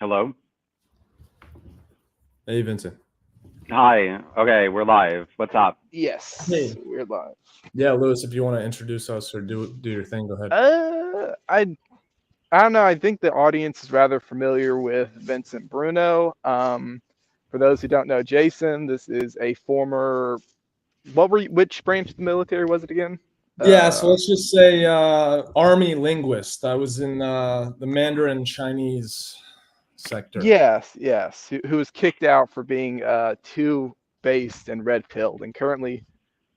Hello? Hey, Vincent. Hi. Okay, we're live. What's up? Yes, Hey. we're live. Yeah, Lewis, if you want to introduce us or do your thing, go ahead. I don't know. I think the audience is rather familiar with Vincent Bruno. For those who don't know Jason, this is a former. Which branch of the military was it again? Yeah, so Uh, let's just say Army linguist. I was in the Mandarin Chinese sector. yes. Who was kicked out for being too based and red pilled, and currently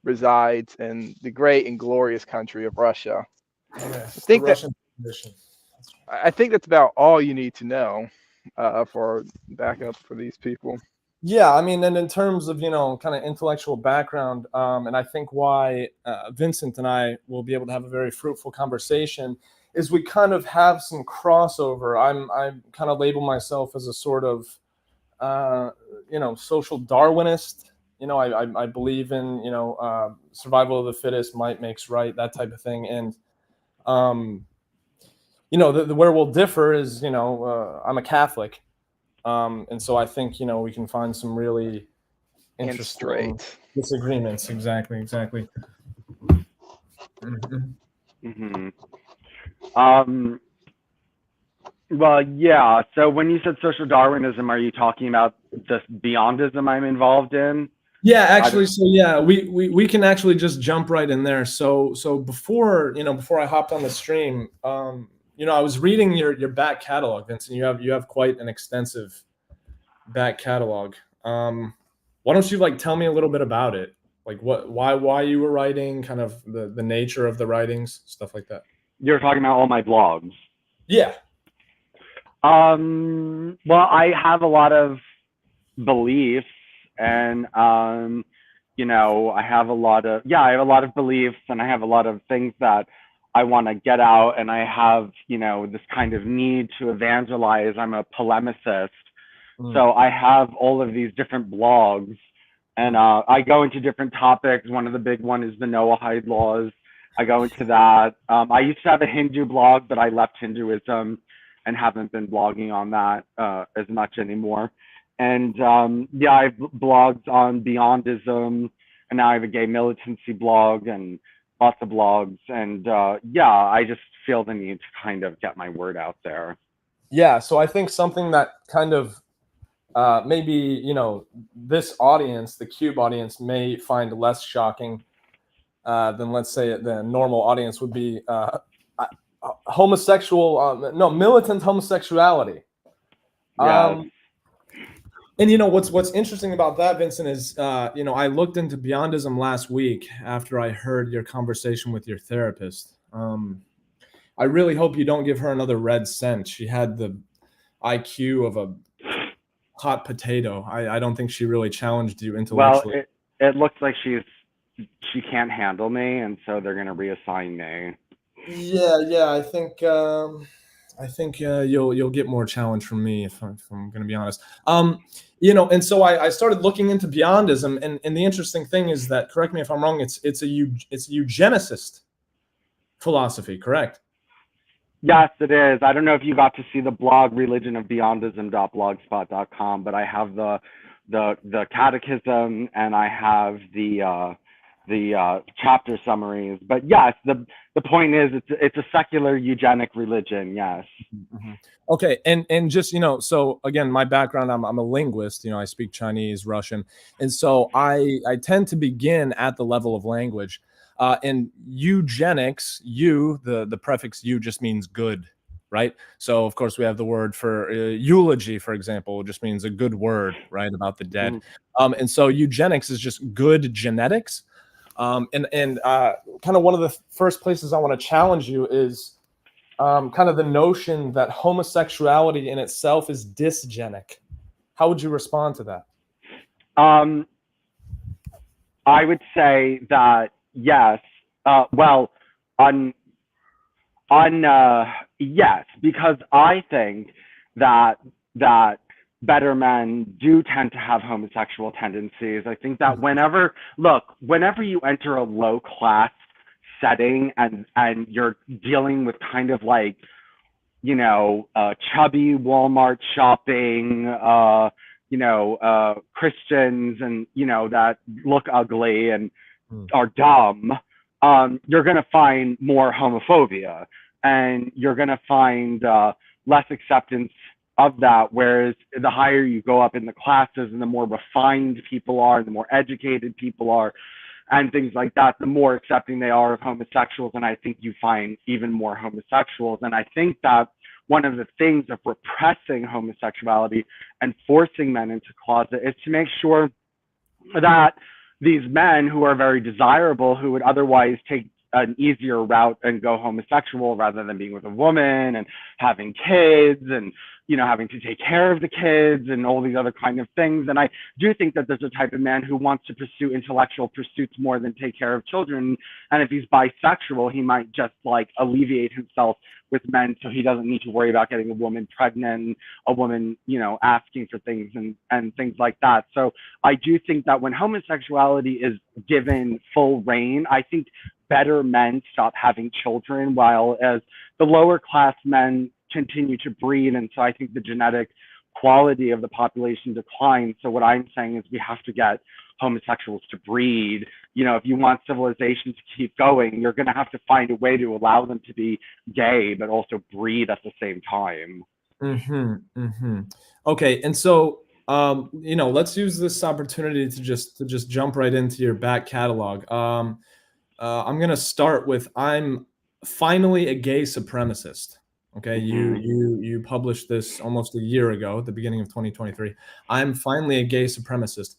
resides in the great and glorious country of Russia. I Yes, the think that Russian tradition. I think that's about all you need to know for backup for these people. Yeah, I mean, and in terms of, kind of intellectual background, and I think why Vincent and I will be able to have a very fruitful conversation is we kind of have some crossover. I kind of label myself as a sort of, uh, social Darwinist. I believe in, survival of the fittest, might makes right, that type of thing. And, um, the where we'll differ is, I'm a Catholic. And so I think, we can find some really And interesting straight. disagreements. Exactly. Mhm. hmm Um, well, yeah. So when you said social Darwinism, are you talking about this beyondism I'm involved in? Yeah, I don't, actually, so yeah, we can actually just jump right in there. So before I hopped on the stream, I was reading your back catalog, Vincent. You have quite an extensive back catalog. Why don't you like tell me a little bit about it? Like why you were writing, kind of the nature of the writings, stuff like that. you're talking about all my blogs. Yeah. Well, I have a lot of beliefs and I have a lot of beliefs and I have a lot of things that I want to get out and I have, this kind of need to evangelize. I'm a polemicist. Mm, So I have all of these different blogs and I go into different topics. One of the big one is the Noahide laws. I go into that. I used to have a Hindu blog, but I left Hinduism and haven't been blogging on that as much anymore. And I have blogs on Beyondism, and now I have a gay militancy blog and lots of blogs. And I just feel the need to kind of get my word out there. yeah, so I think something that kind of maybe this audience, the Cube audience, may find less shocking than, let's say, the normal audience would be homosexual, no, militant homosexuality. Yes. And what's interesting about that, Vincent, is I looked into Beyondism last week after I heard your conversation with your therapist. I really hope you don't give her another red cent. She had the IQ of a hot potato. I don't think she really challenged you Well, intellectually. it looks like she can't handle me, and so they're gonna reassign me. Yeah. I think you'll get more challenge from me if I'm going to be honest. And so I started looking into Beyondism, and the interesting thing is that, correct me if I'm wrong, it's a eugenicist philosophy, correct? Yes, it is. I don't know if you got to see the blog religionofbeyondism.blogspot.com, but I have the catechism and I have the chapter summaries. But yes, the point is it's a secular eugenic religion. Yes. Mm-hmm. Okay, and just so again, my background, I'm a linguist. I speak Chinese, Russian, and so I tend to begin at the level of language. And eugenics, the prefix "eu" just means good, right? So of course we have the word for eulogy, for example, just means a good word, right, about the dead. Mhm. And so eugenics is just good genetics. And kind of one of the first places I want to challenge you is kind of the notion that homosexuality in itself is dysgenic. How would you respond to that? Um, I would say that yes. Well, on yes, because I think that that better men do tend to have homosexual tendencies. I think that whenever you enter a low class setting and you're dealing with kind of like chubby Walmart shopping, Christians and, that look ugly and are dumb, you're going to find more homophobia, and you're going to find less acceptance of that. Whereas the higher you go up in the classes and the more refined people are, the more educated people are, and things like that, the more accepting they are of homosexuals. And I think you find even more homosexuals. And I think that one of the things of repressing homosexuality and forcing men into closet is to make sure that these men who are very desirable, who would otherwise take an easier route and go homosexual rather than being with a woman and having kids and having to take care of the kids and all these other kind of things. And I do think that there's a type of man who wants to pursue intellectual pursuits more than take care of children. And if he's bisexual, he might just like alleviate himself with men, so he doesn't need to worry about getting a woman pregnant, a woman, asking for things and things like that. So I do think that when homosexuality is given full reign, I think better men stop having children, while as the lower class men continue to breed. And so I think the genetic quality of the population declines. So what I'm saying is we have to get homosexuals to breed. If you want civilization to keep going, you're going to have to find a way to allow them to be gay, but also breed at the same time. Okay. And so, let's use this opportunity to just jump right into your back catalog. I'm going to start with, I'm finally a gay supremacist. Okay. You published this almost a year ago at the beginning of 2023. I'm finally a gay supremacist.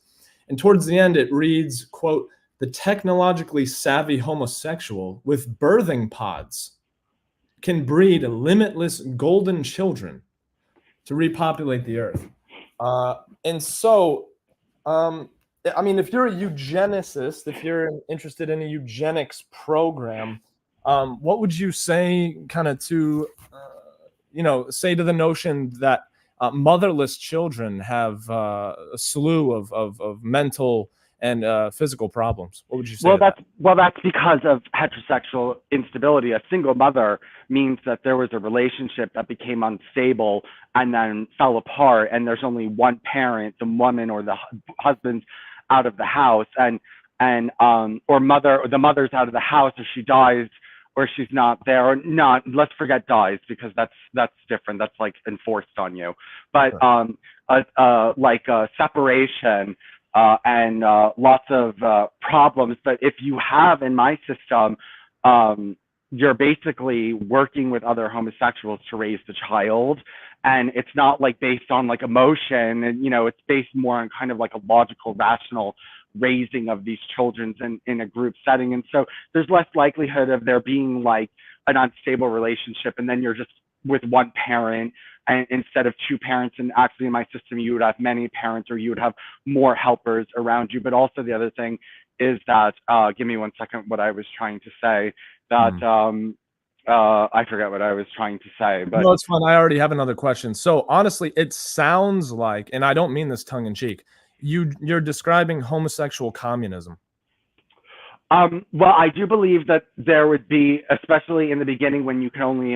And towards the end, it reads, quote, "The technologically savvy homosexual with birthing pods can breed limitless golden children to repopulate the earth." And so, if you're a eugenicist, if you're interested in a eugenics program, what would you say kind of to, say to the notion that motherless children have a slew of mental and physical problems? What would you say? That's because of heterosexual instability. A single mother means that there was a relationship that became unstable and then fell apart, and there's only one parent, the woman or the husband, out of the house, or the mother's out of the house, or she dies, or she's not there, or not. Let's forget dies, because that's different. That's like enforced on you. But separation and lots of problems. But if you have, in my system, you're basically working with other homosexuals to raise the child, and it's not like based on like emotion, and it's based more on kind of like a logical, rational raising of these children in a group setting. And so there's less likelihood of there being like an unstable relationship, and then you're just with one parent and instead of two parents. And actually in my system, you would have many parents, or you would have more helpers around you. But also the other thing is that, give me one second, what I was trying to say, that I forget what I was trying to say, but no, it's fine. I already have another question. So honestly, it sounds like, and I don't mean this tongue in cheek, you're describing homosexual communism. Well, I do believe that there would be, especially in the beginning, when you can only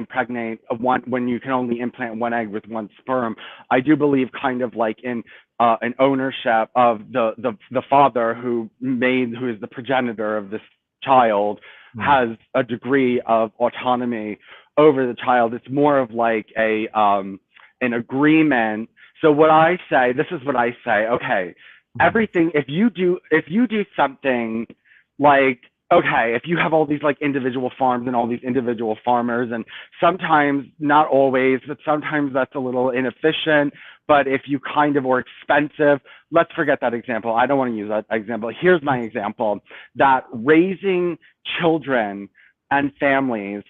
when you can only implant one egg with one sperm. I do believe kind of like in an ownership of the father who is the progenitor of this child has a degree of autonomy over the child. It's more of like an agreement. So this is what I say. Okay, everything. If you do something like, okay, if you have all these like individual farms and all these individual farmers, and sometimes, not always, but sometimes that's a little inefficient. But if you or expensive, let's forget that example. I don't want to use that example. Here's my example: that raising children and families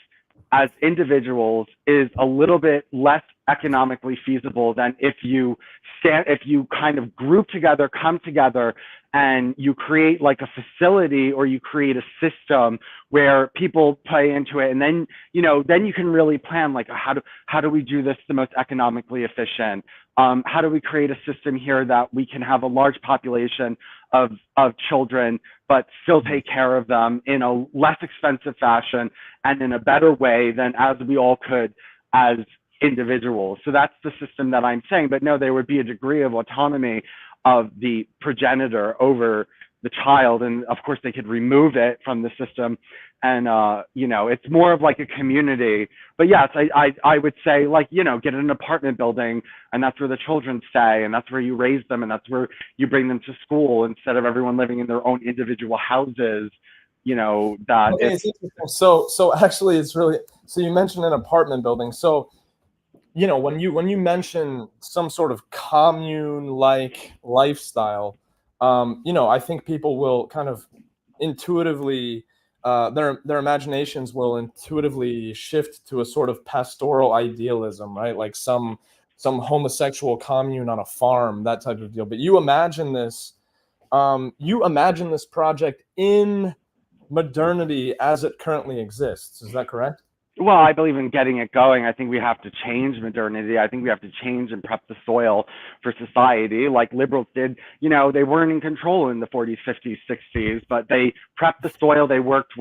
as individuals is a little bit less economically feasible than if you kind of group together, come together, and you create like a facility, or you create a system where people play into it. And then, then you can really plan like, how do we do this the most economically efficient? How do we create a system here that we can have a large population of children, but still take care of them in a less expensive fashion and in a better way than as we all could as individuals. So that's the system that I'm saying. But no, there would be a degree of autonomy of the progenitor over the child, and of course they could remove it from the system, and you know, it's more of like a community. But yes, I would say, like, you know, get an apartment building, and that's where the children stay, and that's where you raise them, and that's where you bring them to school, instead of everyone living in their own individual houses. You know, that Okay, it's interesting. So actually, it's really, so you mentioned an apartment building. So, you know, when you mention some sort of commune-like lifestyle, you know, I think people will kind of intuitively, their imaginations will intuitively shift to a sort of pastoral idealism, right? Like some homosexual commune on a farm, that type of deal. But you imagine this project in modernity as it currently exists. Is that correct? Well, I believe in getting it going. I think we have to change modernity. I think we have to change and prep the soil for society, like liberals did. You know, they weren't in control in the 40s, 50s, 60s, but they prepped the soil. They worked,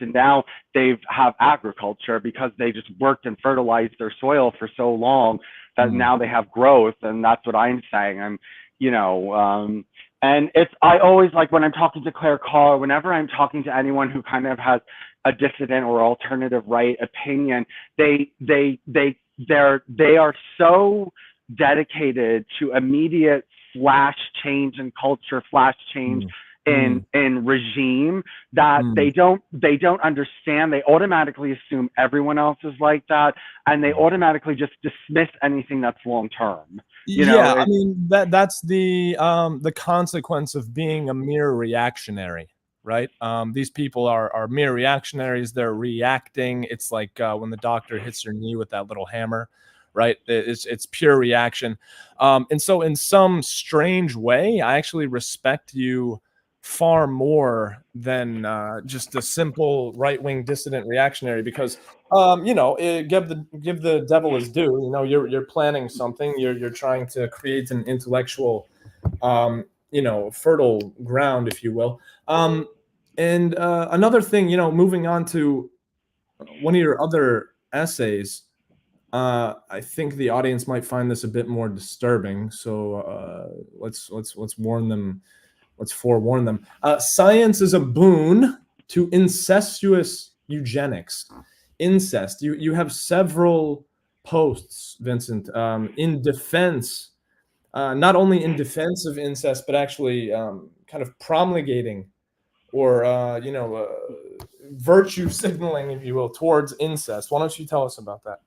and now they have agriculture because they just worked and fertilized their soil for so long that now they have growth. And that's what I'm saying. And I always, like, when I'm talking to Claire Carr, whenever I'm talking to anyone who kind of has a dissident or alternative right opinion, they are so dedicated to immediate flash change in culture, flash change in regime, that they don't understand. They automatically assume everyone else is like that, and they automatically just dismiss anything that's long term. You know, I mean, that's the consequence of being a mere reactionary, right? These people are mere reactionaries. They're reacting. It's like when the doctor hits your knee with that little hammer, right? It's pure reaction. And so in some strange way, I actually respect you far more than just a simple right-wing dissident reactionary, because you know, give the devil his due. You know, you're planning something. You're trying to create an intellectual, you know, fertile ground, if you will. And another thing, you know, moving on to one of your other essays, I think the audience might find this a bit more disturbing. So let's warn them. Let's forewarn them. Science is a boon to incestuous eugenics. Incest. You have several posts, Vincent, in defense, not only in defense of incest, but actually kind of promulgating or you know, virtue signaling, if you will, towards incest. Why don't you tell us about that?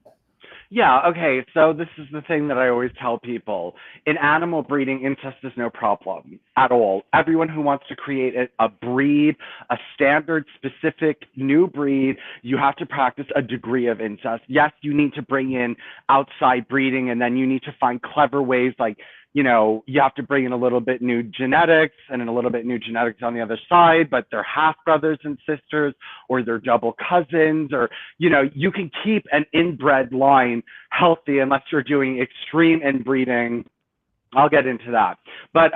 Yeah, okay, so this is the thing that I always tell people. In animal breeding, incest is no problem at all. Everyone who wants to create a breed, a standard, specific new breed, you have to practice a degree of incest. Yes, you need to bring in outside breeding, and then you need to find clever ways, like, you know, you have to bring in a little bit new genetics and then a little bit new genetics on the other side, but they're half brothers and sisters, or they're double cousins, or, you know, you can keep an inbred line healthy unless you're doing extreme inbreeding. I'll get into that. But,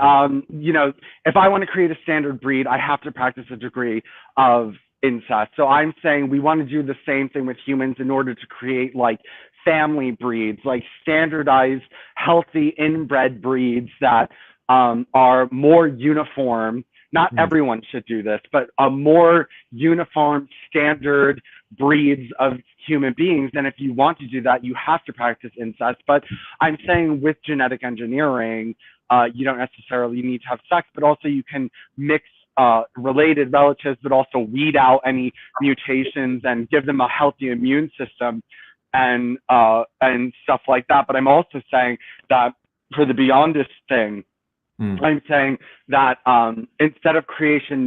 you know, if I want to create a standard breed, I have to practice a degree of incest. So I'm saying we want to do the same thing with humans in order to create, like, family breeds, like standardized, healthy, inbred breeds that are more uniform. Not everyone should do this, but a more uniform, standard breeds of human beings. And if you want to do that, you have to practice incest. But I'm saying with genetic engineering, you don't necessarily need to have sex, but also you can mix related relatives, but also weed out any mutations and give them a healthy immune system and stuff like that. But I'm also saying that for the beyondist thing, I'm saying that instead of creating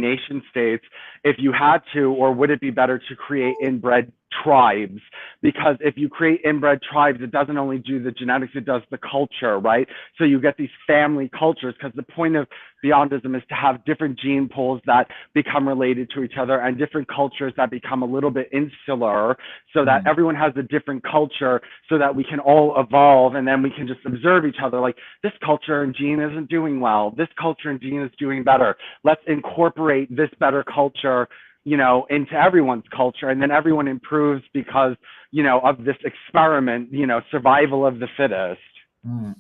nation states, if you had to, or would it be better to create inbred tribes? Because if you create inbred tribes, it doesn't only do the genetics, it does the culture, right? So you get these family cultures, because the point of beyondism is to have different gene pools that become related to each other and different cultures that become a little bit insular, so that everyone has a different culture, so that we can all evolve, and then we can just observe each other. Like, this culture and gene isn't doing well. This culture and gene is doing better. Let's incorporate this better culture into everyone's culture, and then everyone improves because, of this experiment, survival of the fittest.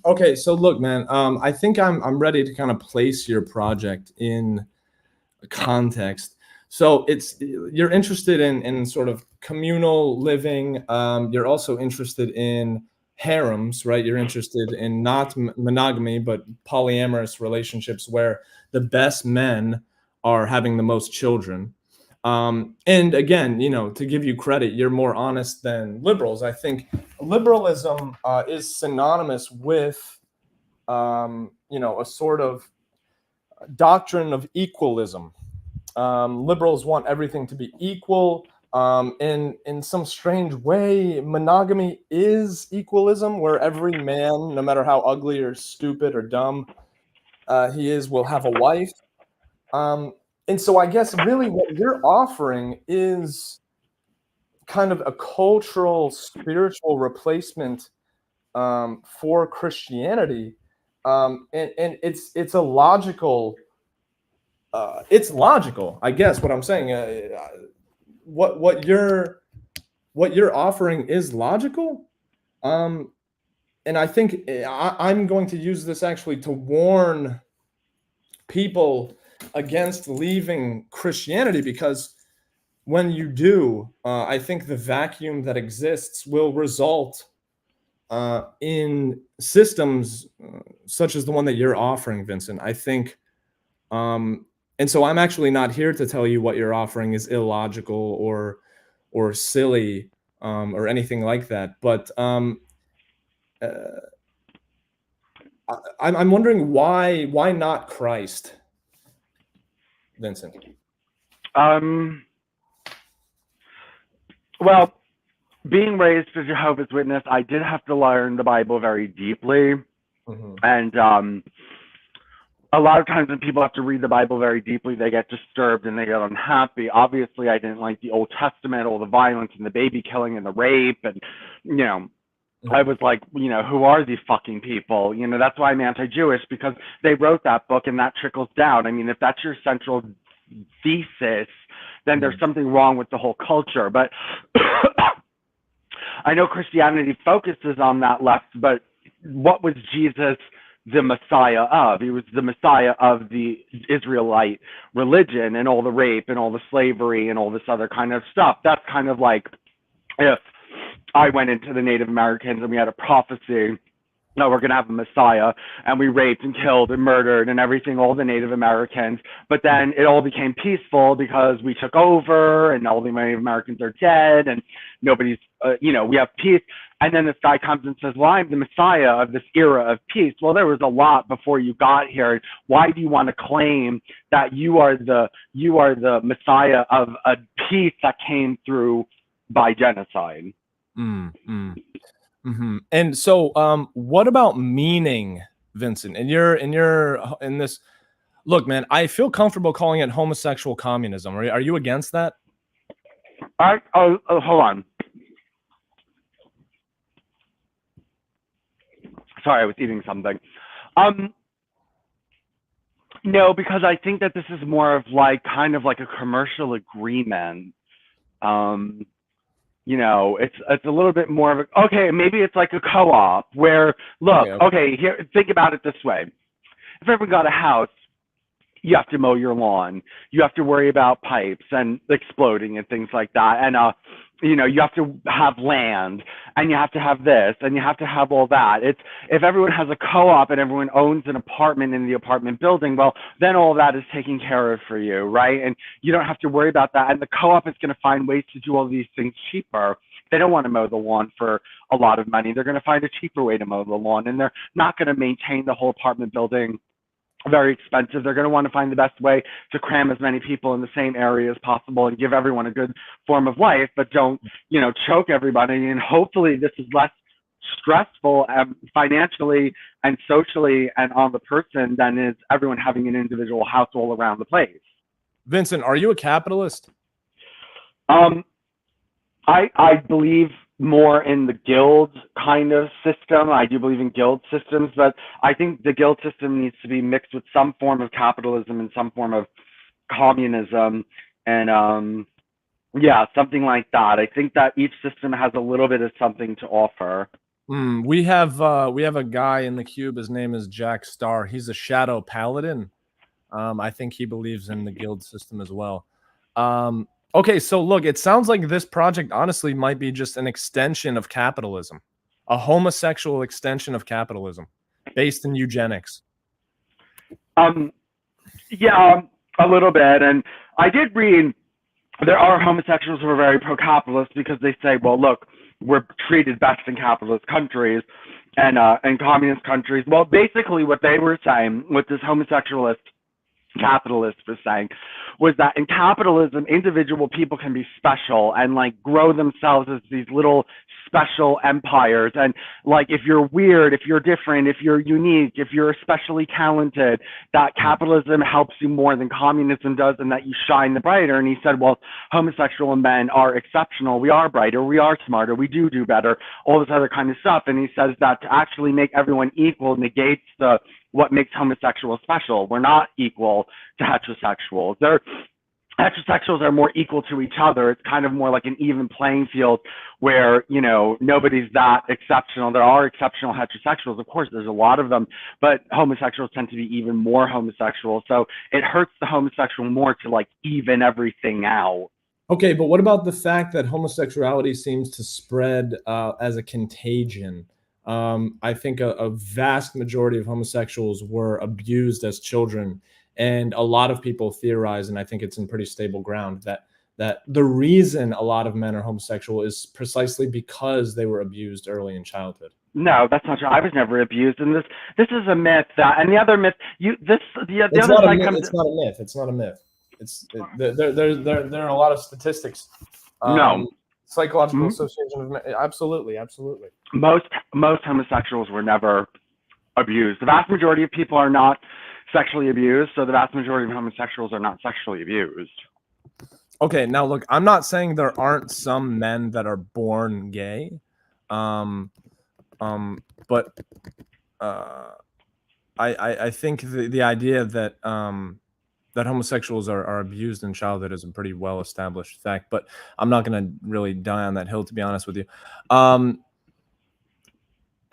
Okay, so look, man, I think I'm ready to kind of place your project in context. So you're interested in sort of communal living. You're also interested in harems, right? You're interested in not monogamy, but polyamorous relationships where the best men are having the most children. And again, to give you credit, you're more honest than liberals. I think liberalism is synonymous with, a sort of doctrine of equalism. Liberals want everything to be equal. In some strange way, monogamy is equalism, where every man, no matter how ugly or stupid or dumb he is, will have a wife. And so I guess really what you're offering is kind of a cultural, spiritual replacement for Christianity. And it's a logical. It's logical, I guess. What I'm saying, what you're offering is logical, and I think I'm going to use this actually to warn people against leaving Christianity, because when you do, I think the vacuum that exists will result in systems such as the one that you're offering, Vincent. I think. And so I'm actually not here to tell you what you're offering is illogical or silly or anything like that. But I'm wondering why not Christ, Vincent? Well, being raised as a Jehovah's Witness, I did have to learn the Bible very deeply. Mm-hmm. And a lot of times when people have to read the Bible very deeply, they get disturbed and they get unhappy. Obviously, I didn't like the Old Testament, all the violence and the baby killing and the rape. And, I was like, who are these fucking people? That's why I'm anti-Jewish, because they wrote that book and that trickles down. I mean, if that's your central thesis, then there's something wrong with the whole culture. But I know Christianity focuses on that left, but what was Jesus the Messiah of? He was the Messiah of the Israelite religion and all the rape and all the slavery and all this other kind of stuff. That's kind of like if I went into the Native Americans and we had a prophecy, no, we're going to have a Messiah, and we raped and killed and murdered and everything, all the Native Americans. But then it all became peaceful because we took over and all the Native Americans are dead and nobody's, we have peace. And then this guy comes and says, well, I'm the Messiah of this era of peace. Well, there was a lot before you got here. Why do you want to claim that you are the Messiah of a peace that came through by genocide? Mm-hmm. And so, what about meaning, Vincent? In this, look, man, I feel comfortable calling it homosexual communism. Are you against that? Hold on. Sorry, I was eating something. No, because I think that this is more of kind of like a commercial agreement. It's a little bit more of okay, maybe it's like a co-op where, look, okay, here, think about it this way. If everyone got a house, you have to mow your lawn. You have to worry about pipes and exploding and things like that. And, you have to have land and you have to have this and you have to have all that. If everyone has a co-op and everyone owns an apartment in the apartment building, well, then all of that is taken care of for you, right? And you don't have to worry about that. And the co-op is going to find ways to do all these things cheaper. They don't want to mow the lawn for a lot of money. They're going to find a cheaper way to mow the lawn, and they're not going to maintain the whole apartment building very expensive. They're going to want to find the best way to cram as many people in the same area as possible and give everyone a good form of life, but don't, choke everybody. And hopefully this is less stressful financially and socially and on the person than is everyone having an individual house all around the place. Vincent, are you a capitalist? I believe more in the guild kind of system. I do believe in guild systems, but I think the guild system needs to be mixed with some form of capitalism and some form of communism and yeah, something like that. I think that each system has a little bit of something to offer. We have a guy in the cube. His name is Jack Starr. He's a shadow paladin. I think he believes in the guild system as well. Okay, so look, it sounds like this project honestly might be just an extension of capitalism, a homosexual extension of capitalism based in eugenics. Yeah, a little bit. And I did read there are homosexuals who are very pro-capitalist because they say, well, look, we're treated best in capitalist countries and in communist countries. Well, basically what they were saying, what this homosexualist capitalist was saying, was that in capitalism, individual people can be special and like grow themselves as these little special empires. And like, if you're weird, if you're different, if you're unique, if you're especially talented, that capitalism helps you more than communism does, and that you shine the brighter. And he said, well, homosexual men are exceptional. We are brighter. We are smarter. We do better, all this other kind of stuff. And he says that to actually make everyone equal negates the what makes homosexuals special. We're not equal to heterosexuals. Heterosexuals are more equal to each other. It's kind of more like an even playing field where, you know, nobody's that exceptional. There are exceptional heterosexuals. Of course, there's a lot of them, but homosexuals tend to be even more homosexual. So it hurts the homosexual more to like even everything out. Okay, but what about the fact that homosexuality seems to spread as a contagion? I think a vast majority of homosexuals were abused as children, and a lot of people theorize, and I think it's in pretty stable ground, that the reason a lot of men are homosexual is precisely because they were abused early in childhood. No, that's not true. I was never abused, and this is a myth. And the other myth, the It's other not a side myth. comes. It's not a myth. It's not a myth. There are a lot of statistics. No. Psychological association of men. Absolutely. Most homosexuals were never abused. The vast majority of people are not sexually abused, so the vast majority of homosexuals are not sexually abused. Okay, now look, I'm not saying there aren't some men that are born gay, but I think the idea that that homosexuals are abused in childhood is a pretty well established fact. But I'm not going to really die on that hill, to be honest with you.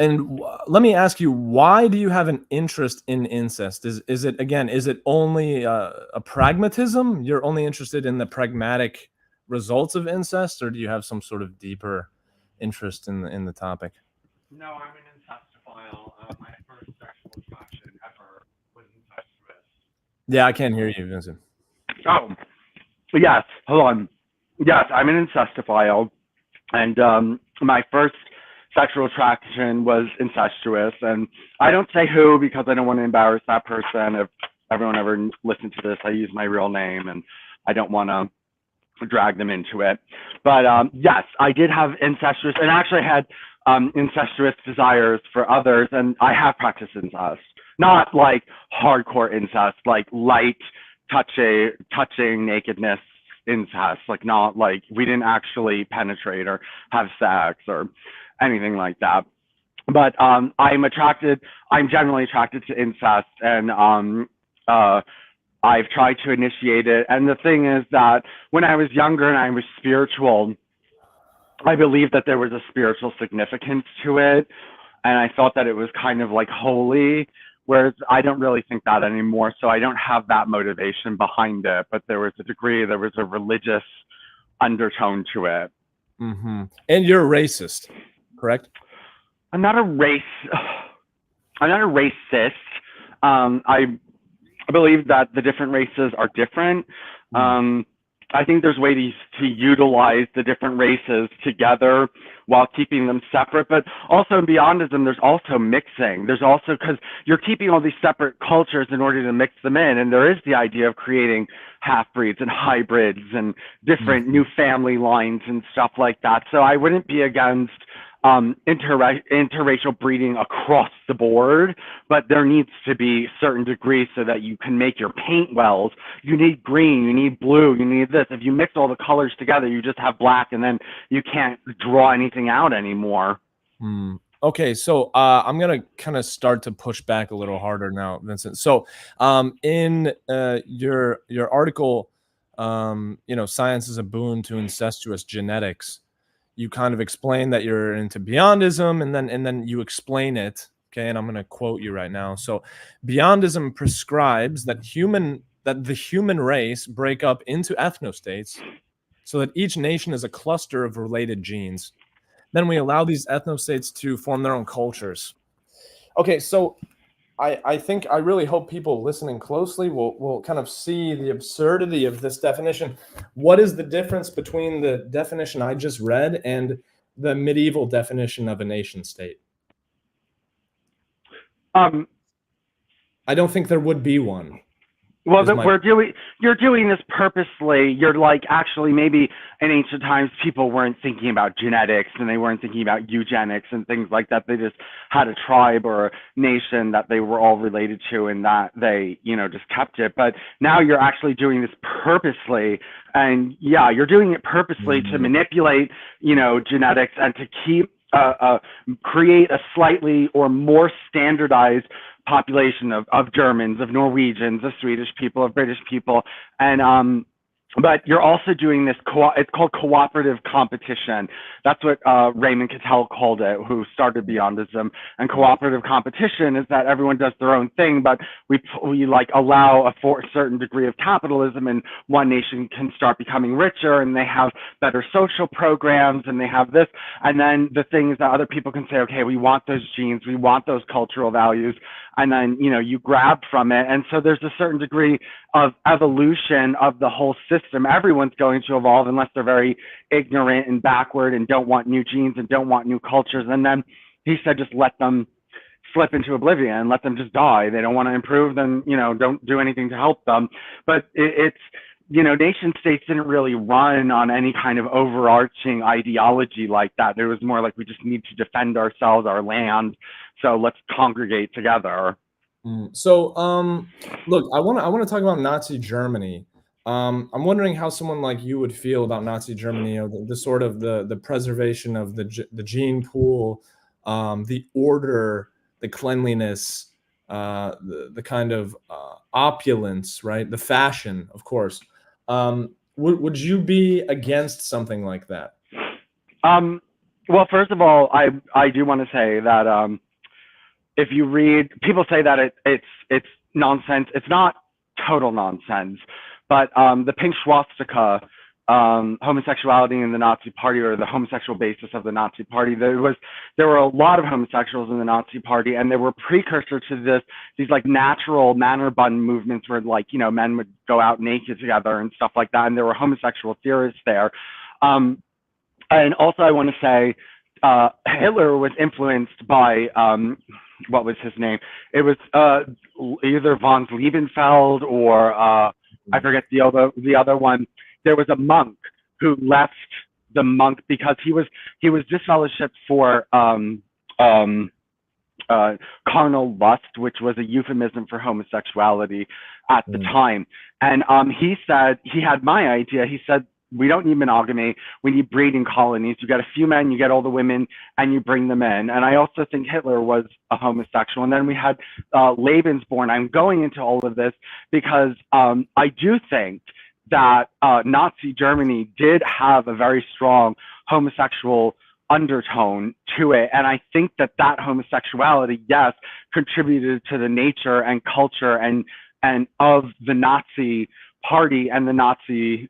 And let me ask you, why do you have an interest in incest? Is it only a pragmatism? You're only interested in the pragmatic results of incest, or do you have some sort of deeper interest in the topic? No, I'm an incestophile. My first sexual attraction ever was incestuous. Yeah, I can't hear you, Vincent. Oh, yes. Hold on. Yes, I'm an incestophile, and my first sexual attraction was incestuous. And I don't say who because I don't want to embarrass that person. If everyone ever listened to this, I use my real name, and I don't want to drag them into it. But yes, I did have incestuous, and actually had incestuous desires for others, and I have practiced incest. Not like hardcore incest, like light touching nakedness incest, like not like we didn't actually penetrate or have sex or anything like that. But I'm generally attracted to incest, and I've tried to initiate it. And the thing is that when I was younger and I was spiritual, I believed that there was a spiritual significance to it, and I thought that it was kind of like holy, whereas I don't really think that anymore. So I don't have that motivation behind it, but there was a religious undertone to it. Mm-hmm. And you're a racist, correct? I'm not a racist. I believe that the different races are different. I think there's ways to utilize the different races together while keeping them separate, but also in Beyondism, there's also mixing. There's also, because you're keeping all these separate cultures in order to mix them in, and there is the idea of creating half-breeds and hybrids and different new family lines and stuff like that. So I wouldn't be against interracial breeding across the board, but there needs to be certain degrees so that you can make your paint wells. You need green, you need blue, you need this. If you mix all the colors together, you just have black, and then you can't draw anything out anymore. Okay, so I'm gonna kind of start to push back a little harder now, Vincent. So in your article, science is a boon to incestuous genetics. You kind of explain that you're into beyondism, and then you explain it. Okay, and I'm going to quote you right now. So, beyondism prescribes that the human race break up into ethnostates, so that each nation is a cluster of related genes. Then we allow these ethnostates to form their own cultures. Okay, so I really hope people listening closely will kind of see the absurdity of this definition. What is the difference between the definition I just read and the medieval definition of a nation state? Um, I don't think there would be one. Well, you're doing this purposely. You're like, actually, maybe in ancient times, people weren't thinking about genetics and they weren't thinking about eugenics and things like that. They just had a tribe or a nation that they were all related to, and that they, just kept it. But now you're actually doing this purposely. And yeah, you're doing it purposely to manipulate, genetics and to keep, create a slightly or more standardized population of Germans, of Norwegians, of Swedish people, of British people. And but you're also doing this, it's called cooperative competition. That's what Raymond Cattell called it, who started Beyondism. And cooperative competition is that everyone does their own thing, but we like allow a certain degree of capitalism, and one nation can start becoming richer, and they have better social programs, and they have this. And then the thing is that other people can say, okay, we want those genes, we want those cultural values, and then, you grab from it. And so there's a certain degree of evolution of the whole system. Everyone's going to evolve unless they're very ignorant and backward and don't want new genes and don't want new cultures. And then he said, just let them slip into oblivion, let them just die. They don't want to improve, then, don't do anything to help them. But it's, nation states didn't really run on any kind of overarching ideology like that. It was more like, we just need to defend ourselves, our land, so let's congregate together. So, look, I want to talk about Nazi Germany. I'm wondering how someone like you would feel about Nazi Germany, the sort of the preservation of the gene pool, the order, the cleanliness, the kind of opulence, right? The fashion, of course. Would you be against something like that? Well, first of all, I do want to say that if you read, people say that it's nonsense. It's not total nonsense, but the pink swastika, homosexuality in the Nazi Party, or the homosexual basis of the Nazi Party, there were a lot of homosexuals in the Nazi Party, and they were precursor to these like natural manner bun movements where men would go out naked together and stuff like that, and there were homosexual theorists there. And also I want to say Hitler was influenced by what was his name? It was either von Liebenfeld or I forget the other one. There was a monk who left the monk because he was disfellowshipped for carnal lust, which was a euphemism for homosexuality at the time. And he said, he had my idea. He said, we don't need monogamy. We need breeding colonies. You get a few men, you get all the women, and you bring them in. And I also think Hitler was a homosexual. And then we had Lebensborn. I'm going into all of this because I do think that Nazi Germany did have a very strong homosexual undertone to it. And I think that homosexuality, yes, contributed to the nature and culture and of the Nazi Party and the Nazi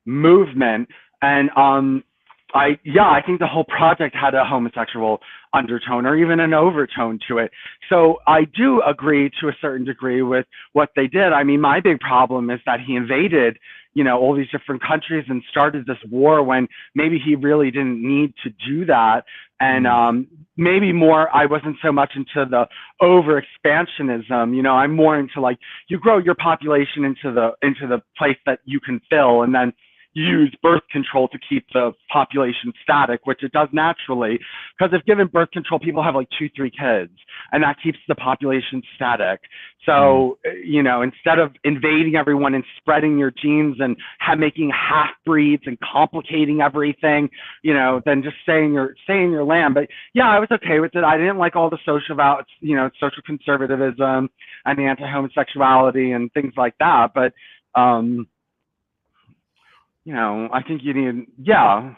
movement. And I think the whole project had a homosexual undertone or even an overtone to it. So I do agree to a certain degree with what they did. I mean, my big problem is that he invaded, all these different countries and started this war when maybe he really didn't need to do that. And maybe more, I wasn't so much into the over expansionism. I'm more into like, you grow your population into the place that you can fill, and then use birth control to keep the population static, which it does naturally, because if given birth control, people have like 2-3 kids, and that keeps the population static. So, instead of invading everyone and spreading your genes and making half breeds and complicating everything, then just stay in your land. But yeah, I was okay with it. I didn't like all the social conservatism and the anti-homosexuality and things like that. But I think you need, yeah.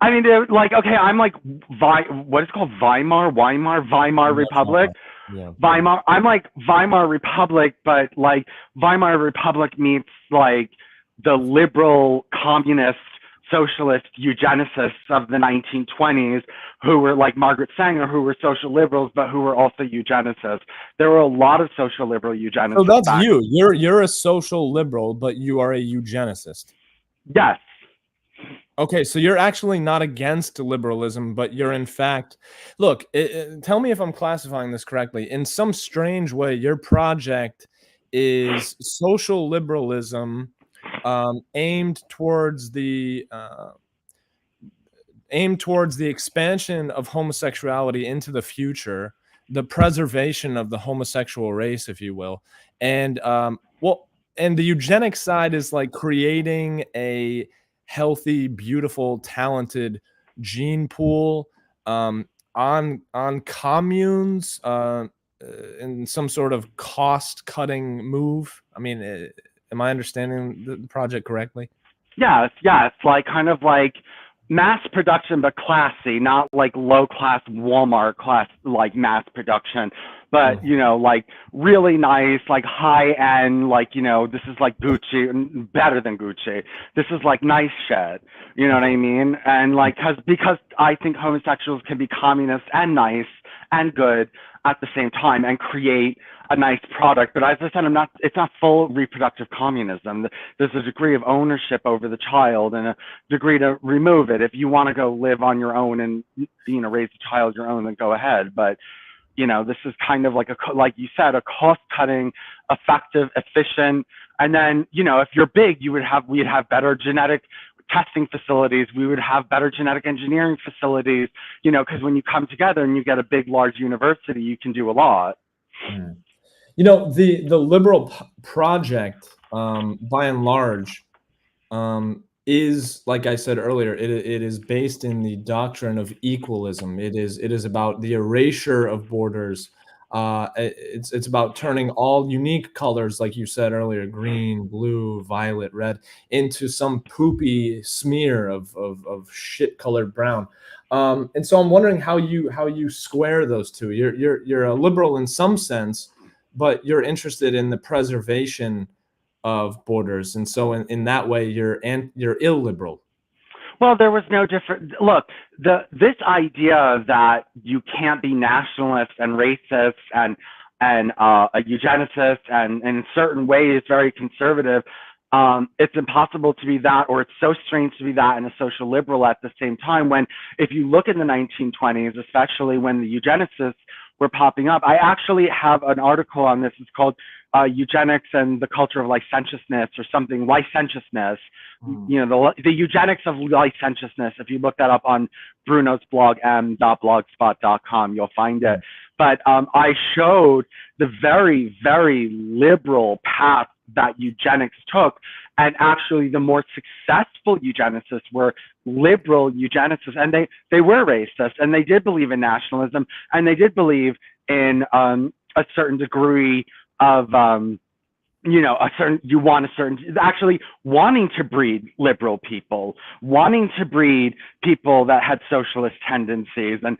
I mean, they're like, okay, I'm like, what is it called? Weimar Republic. Yeah. Weimar, I'm like Weimar Republic, but like Weimar Republic meets like the liberal communist socialist eugenicists of the 1920s who were like Margaret Sanger, who were social liberals, but who were also eugenicists. There were a lot of social liberal So eugenicists that's back. you. You're a social liberal, but you are a eugenicist. Yes. Okay, so you're actually not against liberalism, but you're in fact, look, tell me if I'm classifying this correctly. In some strange way, your project is social liberalism aimed towards the expansion of homosexuality into the future, the preservation of the homosexual race, if you will, and and the eugenic side is like creating a healthy, beautiful, talented gene pool on communes in some sort of cost-cutting move. I mean, am I understanding the project correctly? Yes, like kind of like mass production, but classy, not like low class Walmart class, like mass production, but like really nice, like high end, like, this is like Gucci, better than Gucci. This is like nice shit. You know what I mean? And like, because I think homosexuals can be communist and nice and good at the same time and create a nice product. But as I said, it's not full reproductive communism. There's a degree of ownership over the child and a degree to remove it. If you want to go live on your own and, raise a child your own, then go ahead. But, this is kind of like like you said, a cost cutting, effective, efficient. And then, if you're big, we'd have better genetic testing facilities. We would have better genetic engineering facilities, because when you come together and you get a big, large university, you can do a lot. The liberal project, by and large, is, like I said earlier, it is based in the doctrine of equalism. It is about the erasure of borders. It's about turning all unique colors, like you said earlier, green, blue, violet, red, into some poopy smear of shit-colored brown. And so I'm wondering how you square those two. You're a liberal in some sense, but you're interested in the preservation of borders, and so in that way you're illiberal. Well, there was no different. Look, this idea that you can't be nationalist and racist and a eugenicist and in certain ways very conservative. It's impossible to be that, or it's so strange to be that and a social liberal at the same time. When, if you look in the 1920s, especially when the eugenicists were popping up, I actually have an article on this. It's called Eugenics and the Culture of Licentiousness, or something, licentiousness. The eugenics of licentiousness. If you look that up on Bruno's blog, m.blogspot.com, you'll find it. But I showed the very, very liberal path that eugenics took. And actually, the more successful eugenicists were liberal eugenicists, and they were racist, and they did believe in nationalism, and they did believe in a certain degree of actually wanting to breed liberal people, wanting to breed people that had socialist tendencies, and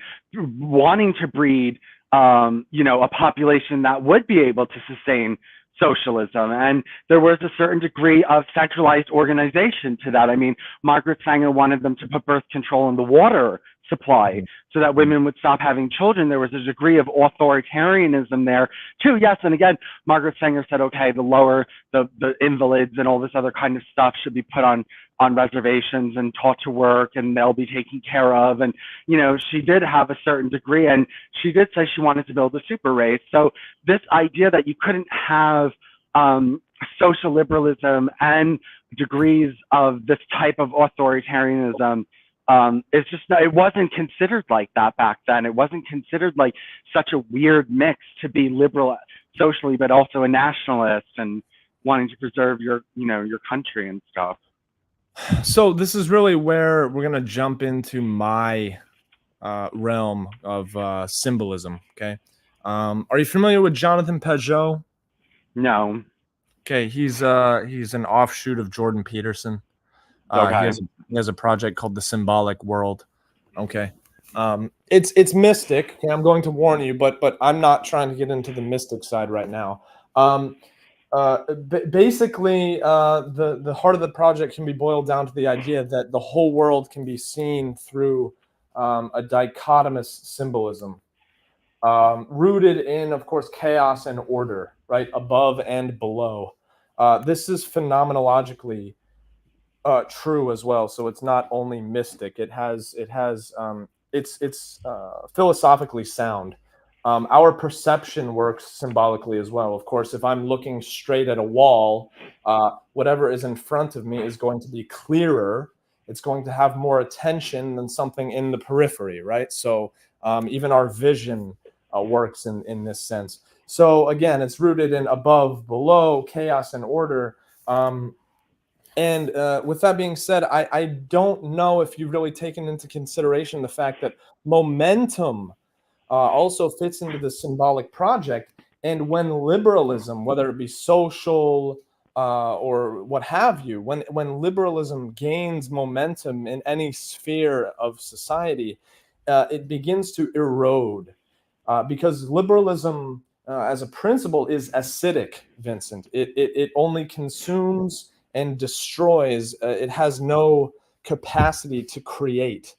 wanting to breed a population that would be able to sustain socialism. And there was a certain degree of centralized organization to that. I mean, Margaret Sanger wanted them to put birth control in the water supply so that women would stop having children. There was a degree of authoritarianism there too. Yes, and again, Margaret Sanger said, okay, the invalids and all this other kind of stuff should be put on reservations and taught to work, and they'll be taken care of. And she did have a certain degree, and she did say she wanted to build a super race. So this idea that you couldn't have social liberalism and degrees of this type of authoritarianism, it wasn't considered like that back then. It wasn't considered like such a weird mix to be liberal socially, but also a nationalist and wanting to preserve your country and stuff. So this is really where we're gonna jump into my realm of symbolism. Okay, are you familiar with Jonathan Peugeot? No. Okay, he's an offshoot of Jordan Peterson. Okay. He has a project called the Symbolic World. Okay. It's mystic. Okay, I'm going to warn you, but I'm not trying to get into the mystic side right now. Um, Basically, the heart of the project can be boiled down to the idea that the whole world can be seen through a dichotomous symbolism, rooted in, of course, chaos and order, right, above and below. This is phenomenologically true as well. So it's not only mystic. It's philosophically sound. Our perception works symbolically as well. Of course, if I'm looking straight at a wall, whatever is in front of me is going to be clearer. It's going to have more attention than something in the periphery, right? So even our vision works in this sense. So again, it's rooted in above, below, chaos, and order. And with that being said, I don't know if you've really taken into consideration the fact that momentum also fits into the symbolic project. And when liberalism, whether it be social or what have you, when liberalism gains momentum in any sphere of society, it begins to erode because liberalism as a principle is acidic, Vincent. It only consumes and destroys. It has no capacity to create.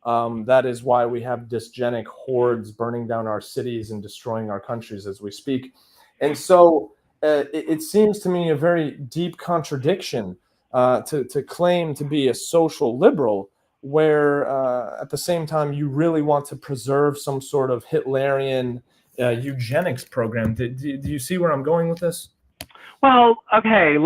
That is why we have dysgenic hordes burning down our cities and destroying our countries as we speak. And so it seems to me a very deep contradiction to claim to be a social liberal, where at the same time you really want to preserve some sort of Hitlerian eugenics program. Do you see where I'm going with this? Well, okay,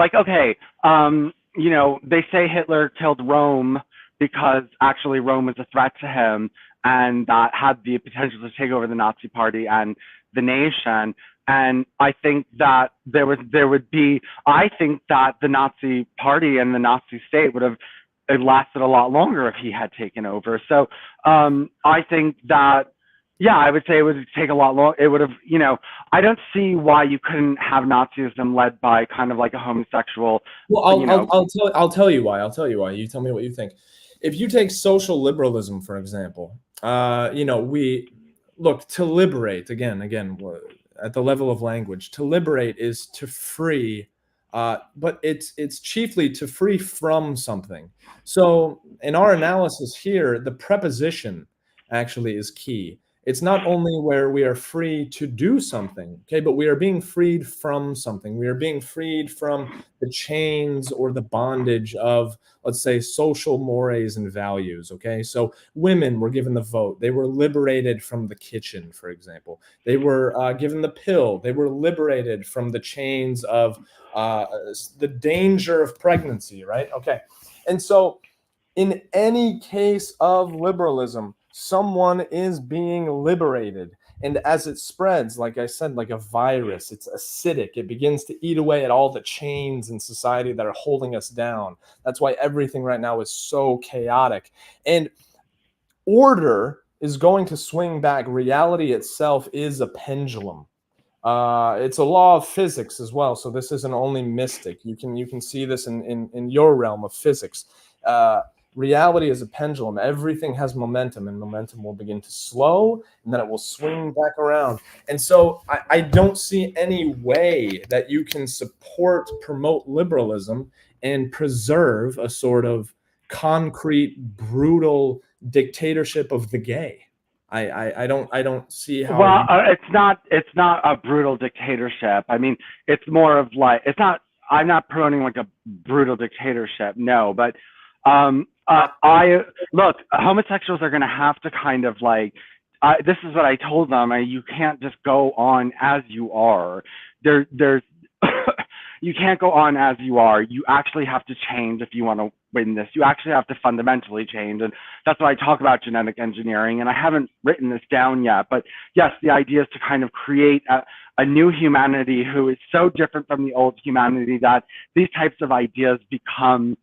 they say Hitler killed Rome because actually Rome was a threat to him and that had the potential to take over the Nazi Party and the nation. And I think that I think that the Nazi Party and the Nazi state would have it lasted a lot longer if he had taken over. So I think that, yeah, I would say it would take a lot long. It would have, I don't see why you couldn't have Nazism led by kind of like a homosexual. Well, I'll tell you why. I'll tell you why. You tell me what you think. If you take social liberalism, for example, we look to liberate again at the level of language. To liberate is to free, but it's chiefly to free from something. So in our analysis here, the preposition actually is key. It's not only where we are free to do something, okay, but we are being freed from something. We are being freed from the chains or the bondage of, let's say, social mores and values, okay? So women were given the vote. They were liberated from the kitchen, for example. They were given the pill. They were liberated from the chains of the danger of pregnancy, right? Okay. And so in any case of liberalism, someone is being liberated. And as it spreads, like I said, like a virus, it's acidic. It begins to eat away at all the chains in society that are holding us down. That's why everything right now is so chaotic. And order is going to swing back. Reality itself is a pendulum. It's a law of physics as well. So this isn't only mystic. You can see this in your realm of physics. Reality is a pendulum. Everything has momentum, and momentum will begin to slow, and then it will swing back around. And so I don't see any way that you can promote liberalism, and preserve a sort of concrete, brutal dictatorship of the gay. I don't see how. Well, it's not a brutal dictatorship. I mean, it's more of like, it's not. I'm not promoting like a brutal dictatorship. No, but I look, homosexuals are going to have to kind of like. This is what I told them. You can't just go on as you are. There's you can't go on as you are. You actually have to change if you want to win this. You actually have to fundamentally change. And that's why I talk about genetic engineering. And I haven't written this down yet. But yes, the idea is to kind of create a new humanity who is so different from the old humanity that these types of ideas become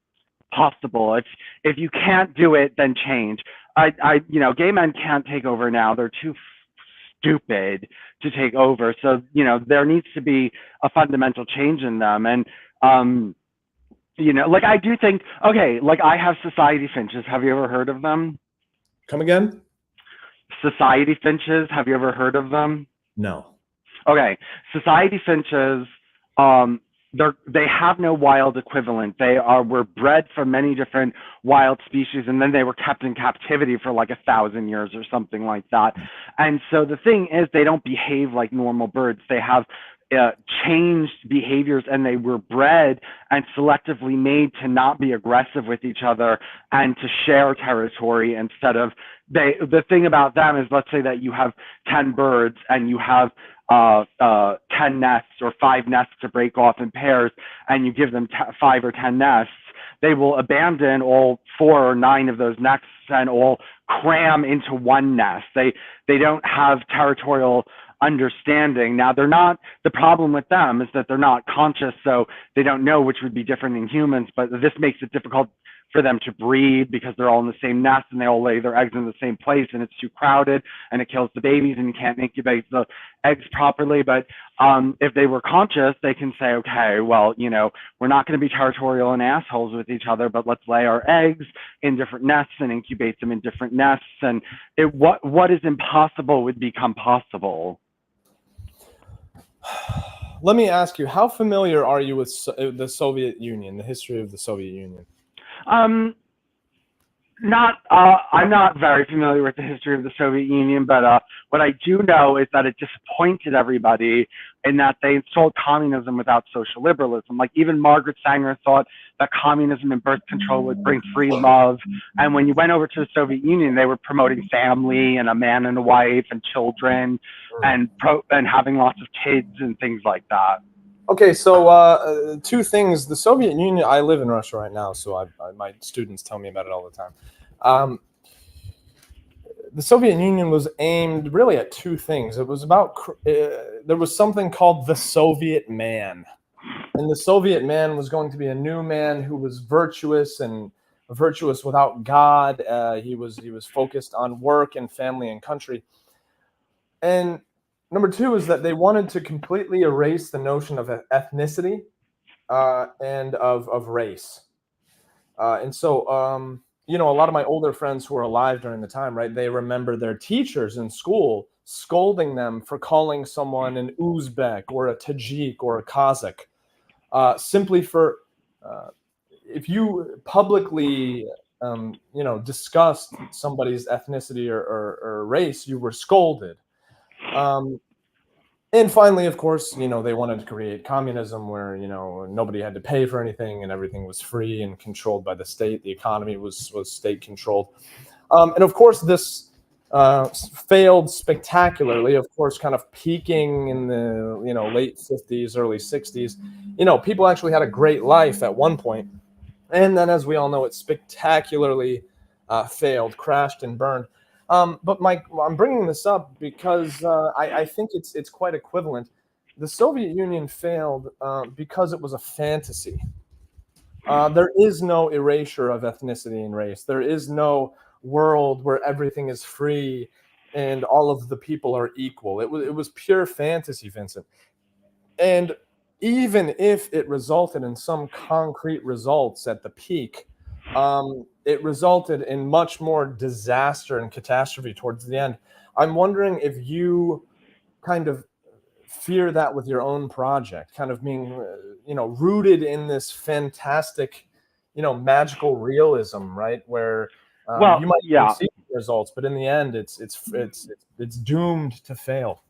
possible. If you can't do it, then change. Gay men can't take over now. They're too stupid to take over. So, there needs to be a fundamental change in them. And like I do think, okay, like I have society finches. Have you ever heard of them? Come again? Society finches. Have you ever heard of them? No. Okay, society finches, they have no wild equivalent. Were bred from many different wild species, and then they were kept in captivity for like 1,000 years or something like that. And so the thing is, they don't behave like normal birds. They have changed behaviors, and they were bred and selectively made to not be aggressive with each other and to share territory instead of the thing about them is, let's say that you have 10 birds and you have 10 nests or 5 nests to break off in pairs, and you give them 5 or 10 nests, they will abandon all 4 or 9 of those nests and all cram into one nest. They don't have territorial understanding. Now, the problem with them is that they're not conscious, so they don't know which would be different in humans, but this makes it difficult for them to breed because they're all in the same nest and they all lay their eggs in the same place, and it's too crowded and it kills the babies and you can't incubate the eggs properly. But if they were conscious, they can say, okay, well, we're not going to be territorial and assholes with each other, but let's lay our eggs in different nests and incubate them in different nests. And what is impossible would become possible. Let me ask you, how familiar are you with the Soviet Union, the history of the Soviet Union? I'm not very familiar with the history of the Soviet Union, but what I do know is that it disappointed everybody in that they installed communism without social liberalism. Like even Margaret Sanger thought that communism and birth control would bring free love. And when you went over to the Soviet Union, they were promoting family and a man and a wife and children and having lots of kids and things like that. Okay, so 2 things. The Soviet Union, I live in Russia right now, so my students tell me about it all the time. The Soviet Union was aimed really at 2 things. It was about, there was something called the Soviet man. And the Soviet man was going to be a new man who was virtuous and virtuous without God. He was focused on work and family and country. And number 2 is that they wanted to completely erase the notion of ethnicity and of race. And so, a lot of my older friends who were alive during the time, right, they remember their teachers in school scolding them for calling someone an Uzbek or a Tajik or a Kazakh, simply for, if you publicly, discussed somebody's ethnicity or race, you were scolded. And finally, of course, they wanted to create communism where, nobody had to pay for anything and everything was free and controlled by the state. The economy was state controlled. And of course, this failed spectacularly, of course, kind of peaking in the, late 50s, early 60s. People actually had a great life at one point. And then, as we all know, it spectacularly failed, crashed and burned. But Mike, I'm bringing this up because I think it's quite equivalent. The Soviet Union failed because it was a fantasy. There is no erasure of ethnicity and race. There is no world where everything is free and all of the people are equal. It was pure fantasy, Vincent. And even if it resulted in some concrete results at the peak, it resulted in much more disaster and catastrophe towards the end. I'm wondering if you kind of fear that with your own project, kind of being, rooted in this fantastic, magical realism, right? Where you might see results, but in the end, it's doomed to fail.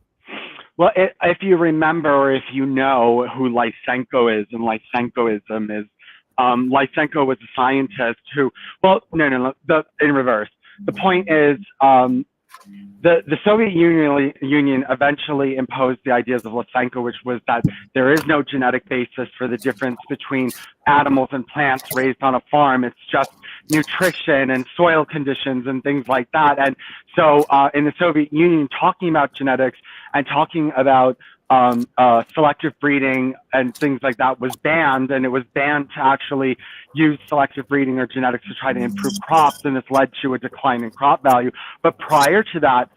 Well, if you remember, or if you know who Lysenko is and Lysenkoism is, Lysenko was a scientist who, in reverse. The point is, the Soviet Union eventually imposed the ideas of Lysenko, which was that there is no genetic basis for the difference between animals and plants raised on a farm. It's just nutrition and soil conditions and things like that. And so in the Soviet Union, talking about genetics and talking about selective breeding and things like that was banned, and it was banned to actually use selective breeding or genetics to try to improve crops, and this led to a decline in crop value. But prior to that,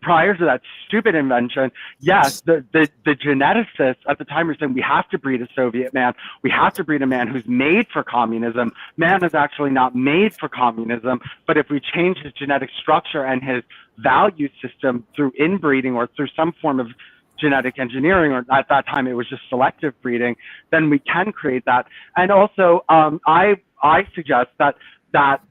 prior to that stupid invention, yes, the geneticists at the time were saying we have to breed a Soviet man, we have to breed a man who's made for communism. Man is actually not made for communism, but if we change his genetic structure and his value system through inbreeding or through some form of genetic engineering, or at that time it was just selective breeding, then we can create that. And also, I suggest that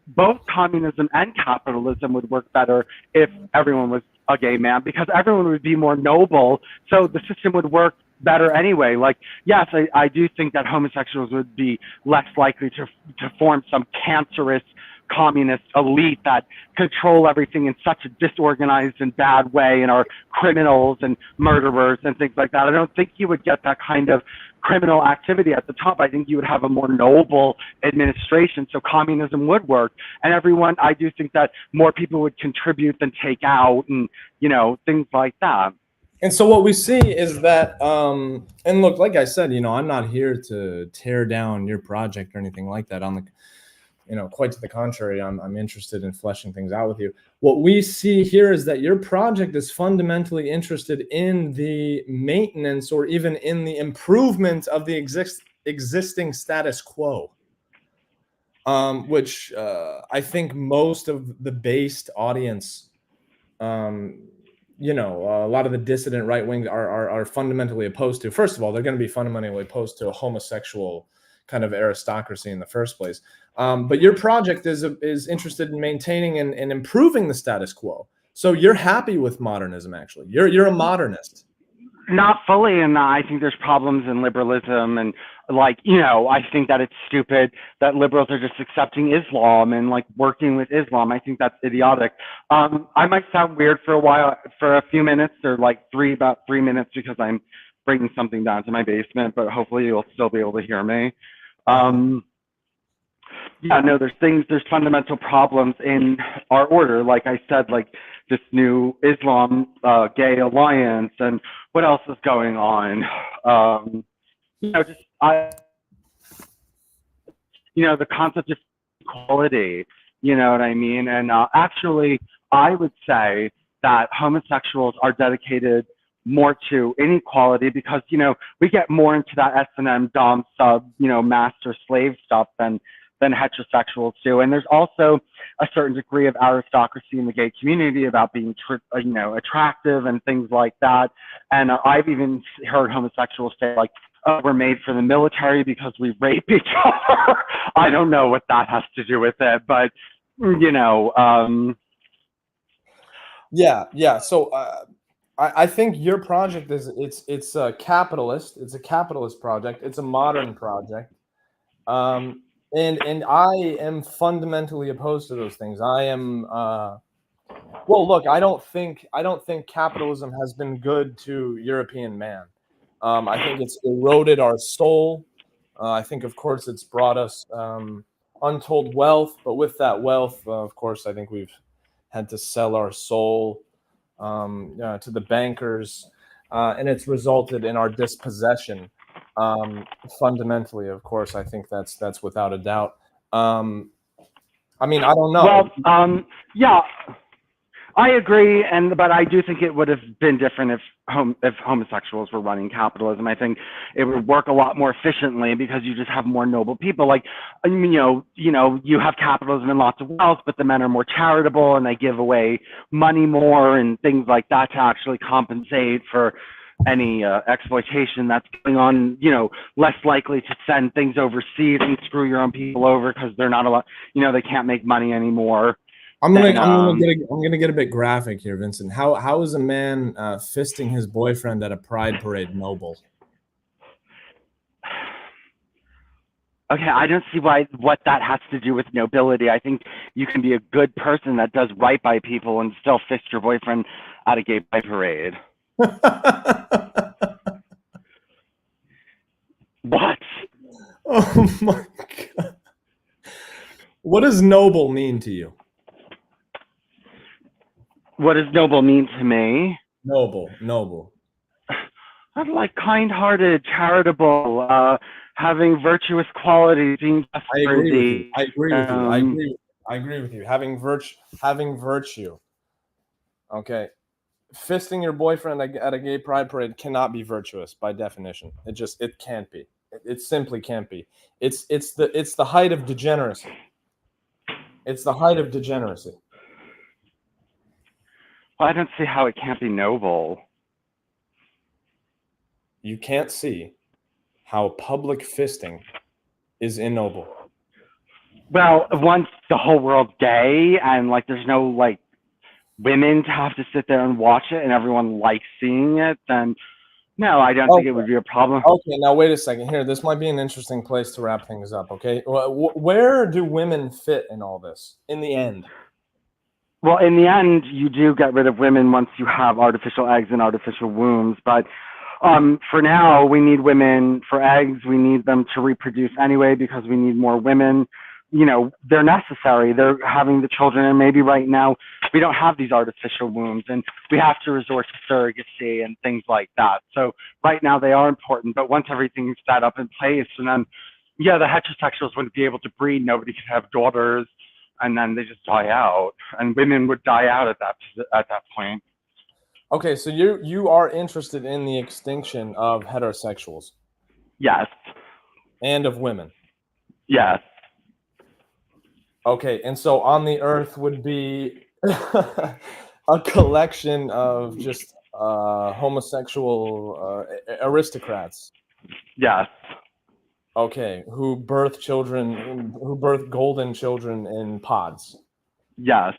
both communism and capitalism would work better if everyone was a gay man, because everyone would be more noble. So the system would work better anyway. Like, yes, I do think that homosexuals would be less likely to form some cancerous communist elite that control everything in such a disorganized and bad way and are criminals and murderers and things like that. I don't think you would get that kind of criminal activity at the top. I think you would have a more noble administration, so communism would work. And everyone, I do think that more people would contribute than take out, and, you know, things like that. And so what we see is that, and look, like I said, you know, I'm not here to tear down your project or anything like that. On the, you know, quite to the contrary, I'm interested in fleshing things out with you. What we see here is that your project is fundamentally interested in the maintenance or even in the improvement of the existing status quo, which I think most of the based audience, you know, a lot of the dissident right wing are fundamentally opposed to. First of all, they're going to be fundamentally opposed to a homosexual kind of aristocracy in the first place. But your project is interested in maintaining and improving the status quo. So you're happy with modernism, actually. You're a modernist. Not fully, and I think there's problems in liberalism, and, like, you know, I think that it's stupid that liberals are just accepting Islam and, like, working with Islam. I think that's idiotic. I might sound weird for a few minutes, or like about 3 minutes, because I'm bringing something down to my basement, but hopefully you'll still be able to hear me. Yeah, no, there's fundamental problems in our order. Like I said, like this new Islam gay alliance, and what else is going on? You know, the concept of equality. You know what I mean? And actually, I would say that homosexuals are dedicated more to inequality, because, you know, we get more into that S&M dom sub, you know, master slave stuff than heterosexuals do. And there's also a certain degree of aristocracy in the gay community about being, you know, attractive and things like that. And I've even heard homosexuals say, like, oh, we're made for the military because we rape each other. I don't know what that has to do with it, but, you know. Yeah. So I think your project it's a capitalist. It's a capitalist project. It's a modern project. And I am fundamentally opposed to those things. I am, well, look, I don't think capitalism has been good to European man. I think it's eroded our soul. I think, of course, it's brought us untold wealth, but with that wealth, of course, I think we've had to sell our soul to the bankers, and it's resulted in our dispossession. Fundamentally, of course, I think that's without a doubt. I mean, I don't know. Well, yeah, I agree, but I do think it would have been different if homosexuals were running capitalism. I think it would work a lot more efficiently, because you just have more noble people. Like, you know, you have capitalism and lots of wealth, but the men are more charitable and they give away money more and things like that to actually compensate for any exploitation that's going on. You know, less likely to send things overseas and screw your own people over because they're not allowed, you know, they can't make money anymore. I'm gonna get a bit graphic here, Vincent. How is a man fisting his boyfriend at a pride parade noble? Okay, I don't see what that has to do with nobility. I think you can be a good person that does right by people and still fist your boyfriend at a gay pride parade. What? Oh my God. What does noble mean to you? What does noble mean to me? Noble. like kind-hearted, charitable, having virtuous qualities, being I agree with you. trustworthy. I agree with you. I agree. I agree with you. Having virtue. Okay. Fisting your boyfriend at a gay pride parade cannot be virtuous by definition. It can't be. It simply can't be. It's the height of degeneracy. It's the height of degeneracy. Well, I don't see how it can't be noble. You can't see how public fisting is ignoble. Well, once the whole world's gay and like there's no like women to have to sit there and watch it and everyone likes seeing it, then no, I don't think it would be a problem. Okay, now wait a second. Here, this might be an interesting place to wrap things up. Okay, where do women fit in all this? In the end. Well, in the end, you do get rid of women once you have artificial eggs and artificial wombs. But for now, we need women for eggs. We need them to reproduce anyway because we need more women. You know, they're necessary. They're having the children. And maybe right now we don't have these artificial wombs and we have to resort to surrogacy and things like that. So right now they are important. But once everything's set up in place, and then, yeah, the heterosexuals wouldn't be able to breed. Nobody could have daughters. And then they just die out, and women would die out at that point. Okay, so you are interested in the extinction of heterosexuals? Yes. And of women? Yes. Okay, and so on the earth would be a collection of just homosexual aristocrats? Yes. Okay, who birth golden children in pods? Yes.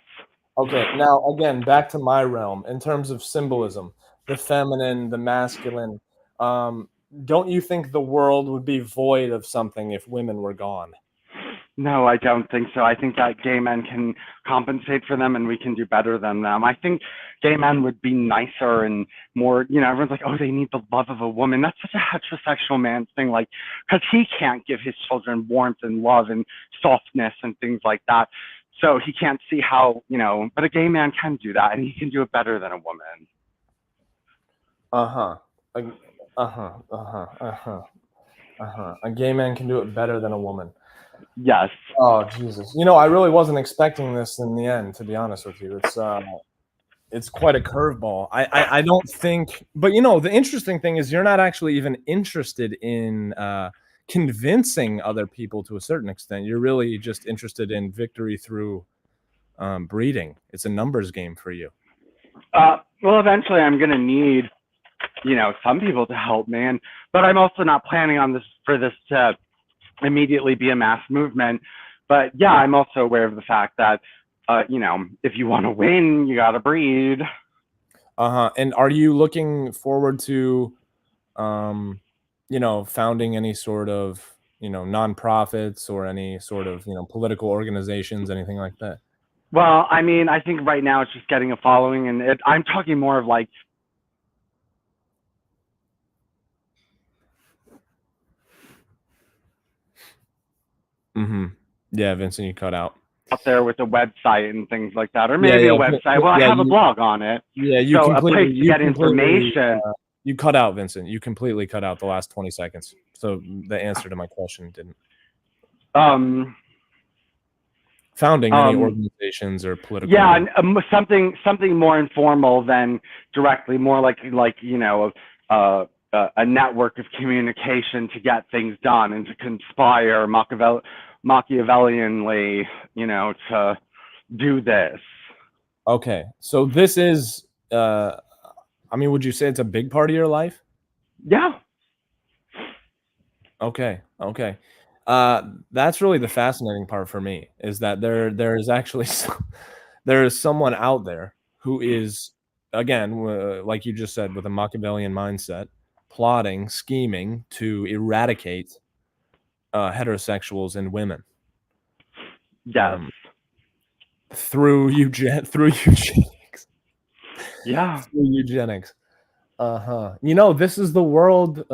Okay, now again, back to my realm in terms of symbolism, the feminine, the masculine. Don't you think the world would be void of something if women were gone? No, I don't think so. I think that gay men can compensate for them and we can do better than them. I think gay men would be nicer and more, you know, everyone's like, oh, they need the love of a woman. That's such a heterosexual man's thing, like, because he can't give his children warmth and love and softness and things like that. So he can't see how, you know, but a gay man can do that and he can do it better than a woman. A gay man can do it better than a woman. Yes. Oh, Jesus. You know, I really wasn't expecting this in the end, to be honest with you. It's quite a curveball. I don't think, but you know, the interesting thing is you're not actually even interested in convincing other people to a certain extent. You're really just interested in victory through breeding. It's a numbers game for you. Well, eventually I'm going to need, you know, some people to help me, but I'm also not planning on this to immediately be a mass movement. But yeah, I'm also aware of the fact that, you know, if you want to win, you got to breed. And are you looking forward to, you know, founding any sort of, you know, nonprofits or any sort of, you know, political organizations, anything like that? Well, I mean, I think right now it's just getting a following, and I'm talking more of like, Yeah, Vincent, you cut out. out there with a website and things like that, or maybe a website. Well, I have a blog on it. Yeah, you so completely, a place to get information. You cut out, Vincent. You completely cut out the last 20 seconds. So the answer to my question didn't. Founding any organizations or political. Yeah, something more informal than directly, more like you know, a network of communication to get things done and to conspire Machiavellianly, you know, to do this. Okay, so this is, I mean, would you say it's a big part of your life? Yeah. Okay. That's really the fascinating part for me, is that there is actually there is someone out there who is, again, like you just said, with a Machiavellian mindset, plotting, scheming to eradicate heterosexuals and women. Yes. Through eugenics. Yeah. Through eugenics. You know, this is the world.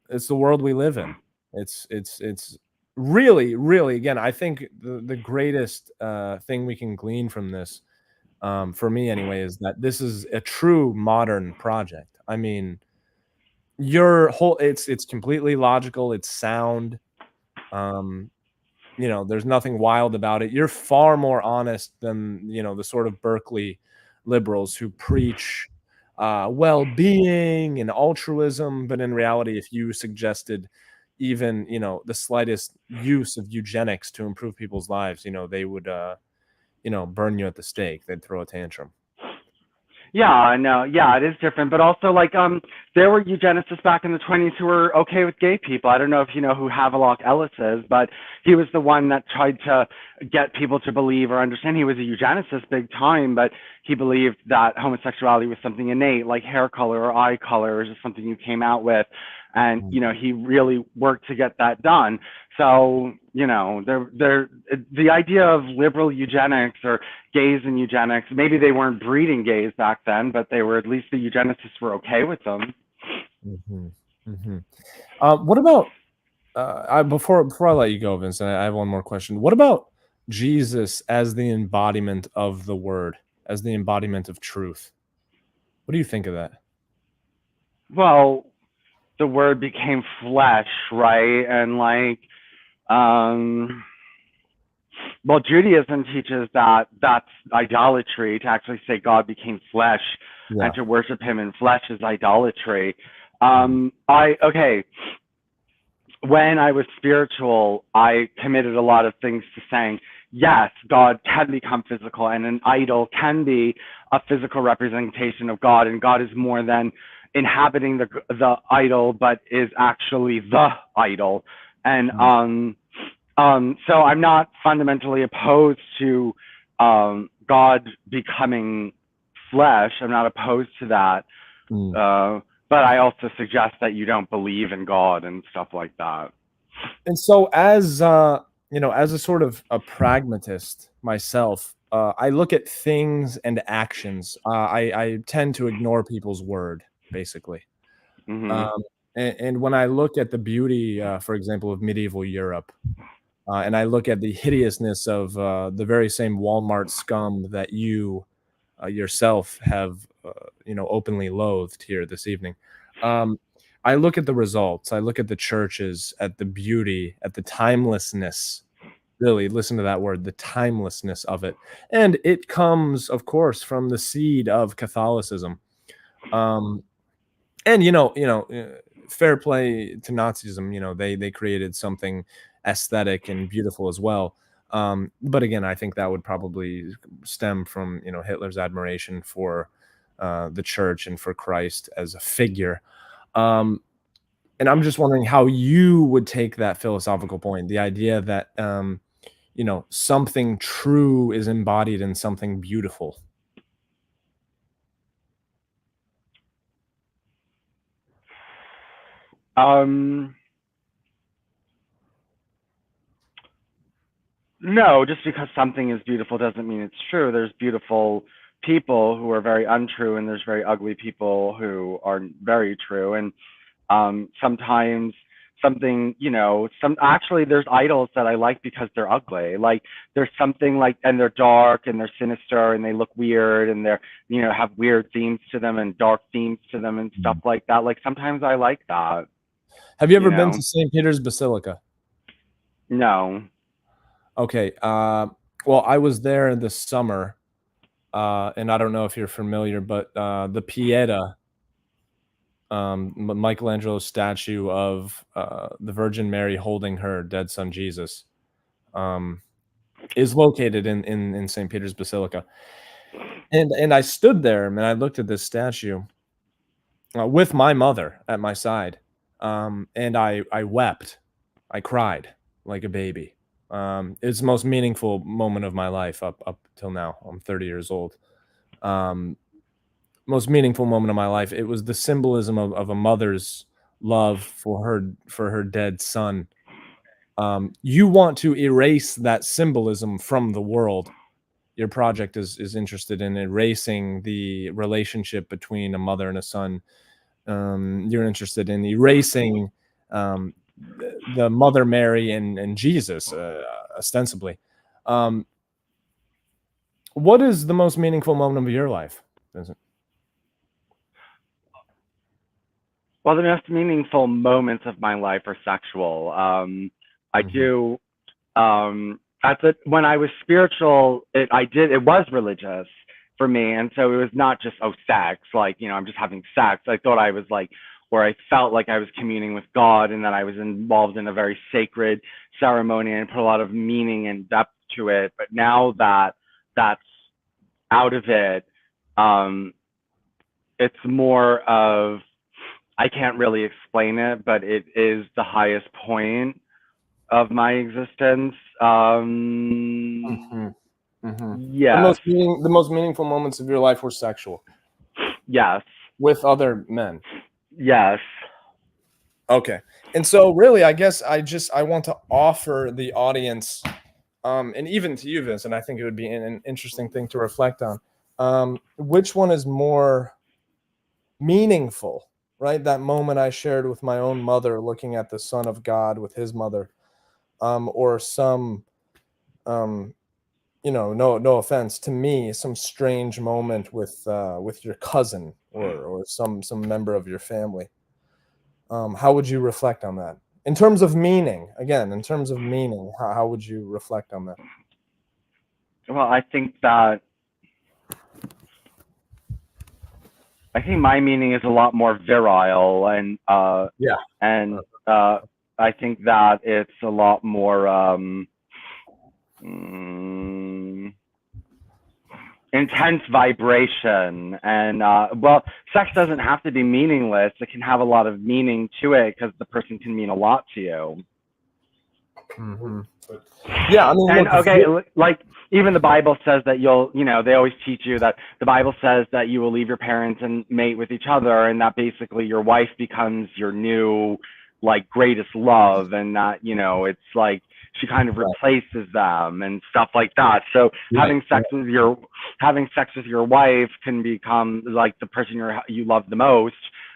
It's the world we live in. It's really, really, again, I think the greatest thing we can glean from this, for me anyway, is that this is a true modern project. I mean, your whole it's completely logical, it's sound. Um, there's nothing wild about it. You're far more honest than, the sort of Berkeley liberals who preach well-being and altruism, but in reality, if you suggested even, the slightest use of eugenics to improve people's lives, they would burn you at the stake. They'd throw a tantrum. Yeah, no, yeah, it is different, but also like there were eugenicists back in the 20s who were okay with gay people. I don't know if you know who Havelock Ellis is, but he was the one that tried to get people to believe or understand. He was a eugenicist big time, but he believed that homosexuality was something innate, like hair color or eye color, or just something you came out with. And he really worked to get that done. So the idea of liberal eugenics or gays and eugenics, maybe they weren't breeding gays back then, but they were, at least the eugenicists were okay with them. Mm-hmm. Mm-hmm. What about before I let you go, Vincent? I have one more question. What about Jesus as the embodiment of the word, as the embodiment of truth? What do you think of that? Well, the word became flesh, right? And like, well, Judaism teaches that that's idolatry. To actually say God became flesh and to worship him in flesh is idolatry. Okay, when I was spiritual, I committed a lot of things to saying, yes, God can become physical, and an idol can be a physical representation of God, and God is more than inhabiting the idol, but is actually the idol. And so I'm not fundamentally opposed to God becoming flesh. I'm not opposed to that. But I also suggest that you don't believe in God and stuff like that. And so as as a sort of a pragmatist myself, I look at things and actions. I tend to ignore people's word, basically. And when I look at the beauty, for example, of medieval Europe, and I look at the hideousness of the very same Walmart scum that you yourself have, openly loathed here this evening. I look at the results. I look at the churches, at the beauty, at the timelessness. Really, listen to that word, the timelessness of it, and it comes, of course, from the seed of Catholicism. And fair play to Nazism. They created something aesthetic and beautiful as well. But again, I think that would probably stem from Hitler's admiration for the church and for Christ as a figure. And I'm just wondering how you would take that philosophical point, the idea that something true is embodied in something beautiful. No, just because something is beautiful doesn't mean it's true. There's beautiful people who are very untrue, and there's very ugly people who are very true. And sometimes something, actually there's idols that I like because they're ugly. Like there's something like, and they're dark and they're sinister and they look weird and they're, have weird themes to them and dark themes to them and stuff like that. Like sometimes I like that. Have you ever been to St. Peter's Basilica? No. Okay. Well, I was there this summer, and I don't know if you're familiar, but the Pieta, Michelangelo's statue of the Virgin Mary holding her dead son Jesus, is located in St. Peter's Basilica. And I stood there and I looked at this statue with my mother at my side, and I wept. I cried like a baby. It's the most meaningful moment of my life up till now. I'm 30 years old. Most meaningful moment of my life. It was the symbolism of a mother's love for her dead son. You want to erase that symbolism from the world. Your project is interested in erasing the relationship between a mother and a son. You're interested in erasing the Mother Mary and Jesus, ostensibly. What is the most meaningful moment of your life, Vincent? Well, the most meaningful moments of my life are sexual. I Mm-hmm. do at the when I was spiritual, it was religious for me, and so it was not just sex, like I'm just having sex. I thought I was like, where I felt like I was communing with God, and that I was involved in a very sacred ceremony and put a lot of meaning and depth to it. But now that that's out of it, um, it's more of, I can't really explain it, but it is the highest point of my existence. Mm-hmm. Mm-hmm. Yes, The most meaningful moments of your life were sexual yes, with other men. yes. Okay. And so really, I guess I want to offer the audience, and even to you, Vince, and I think it would be an interesting thing to reflect on. Which one is more meaningful, right? That moment I shared with my own mother looking at the Son of God with his mother, or some, um, no offense to me, some strange moment with your cousin or some member of your family. How would you reflect on that? In terms of meaning, again, in terms of meaning, how would you reflect on that? Well, I think my meaning is a lot more virile, Yeah. and I think that it's a lot more mm, intense vibration. And well, sex doesn't have to be meaningless. It can have a lot of meaning to it because the person can mean a lot to you. Mm-hmm. Yeah, I mean, And look, okay, like even the Bible says that they always teach you that the Bible says that you will leave your parents and mate with each other, and that basically your wife becomes your new, like, greatest love, and that, it's like she kind of replaces them and stuff like that. So right. having sex with your wife can become like the person you love the most,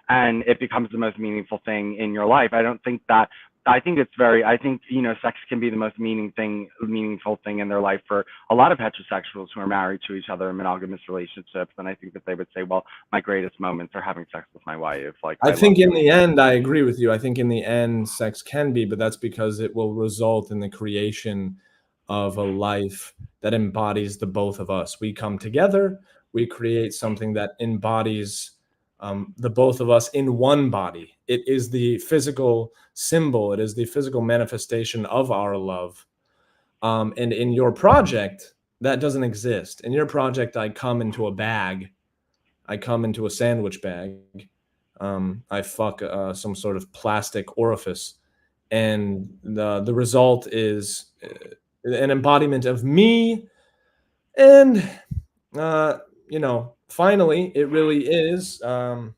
and it becomes the most meaningful thing in your life. I think sex can be the most meaningful thing in their life for a lot of heterosexuals who are married to each other in monogamous relationships. And I think that they would say, well, my greatest moments are having sex with my wife. Like, I I love think in her. the end, I agree with you. I think in the end, sex can be, but that's because it will result in the creation of a life that embodies the both of us. We come together, we create something that embodies the both of us in one body. It is the physical symbol, it is the physical manifestation of our love. And in your project, that doesn't exist. In your project, I come into a bag, I come into a sandwich bag. I fuck some sort of plastic orifice, and the result is an embodiment of me. And finally, it really is kind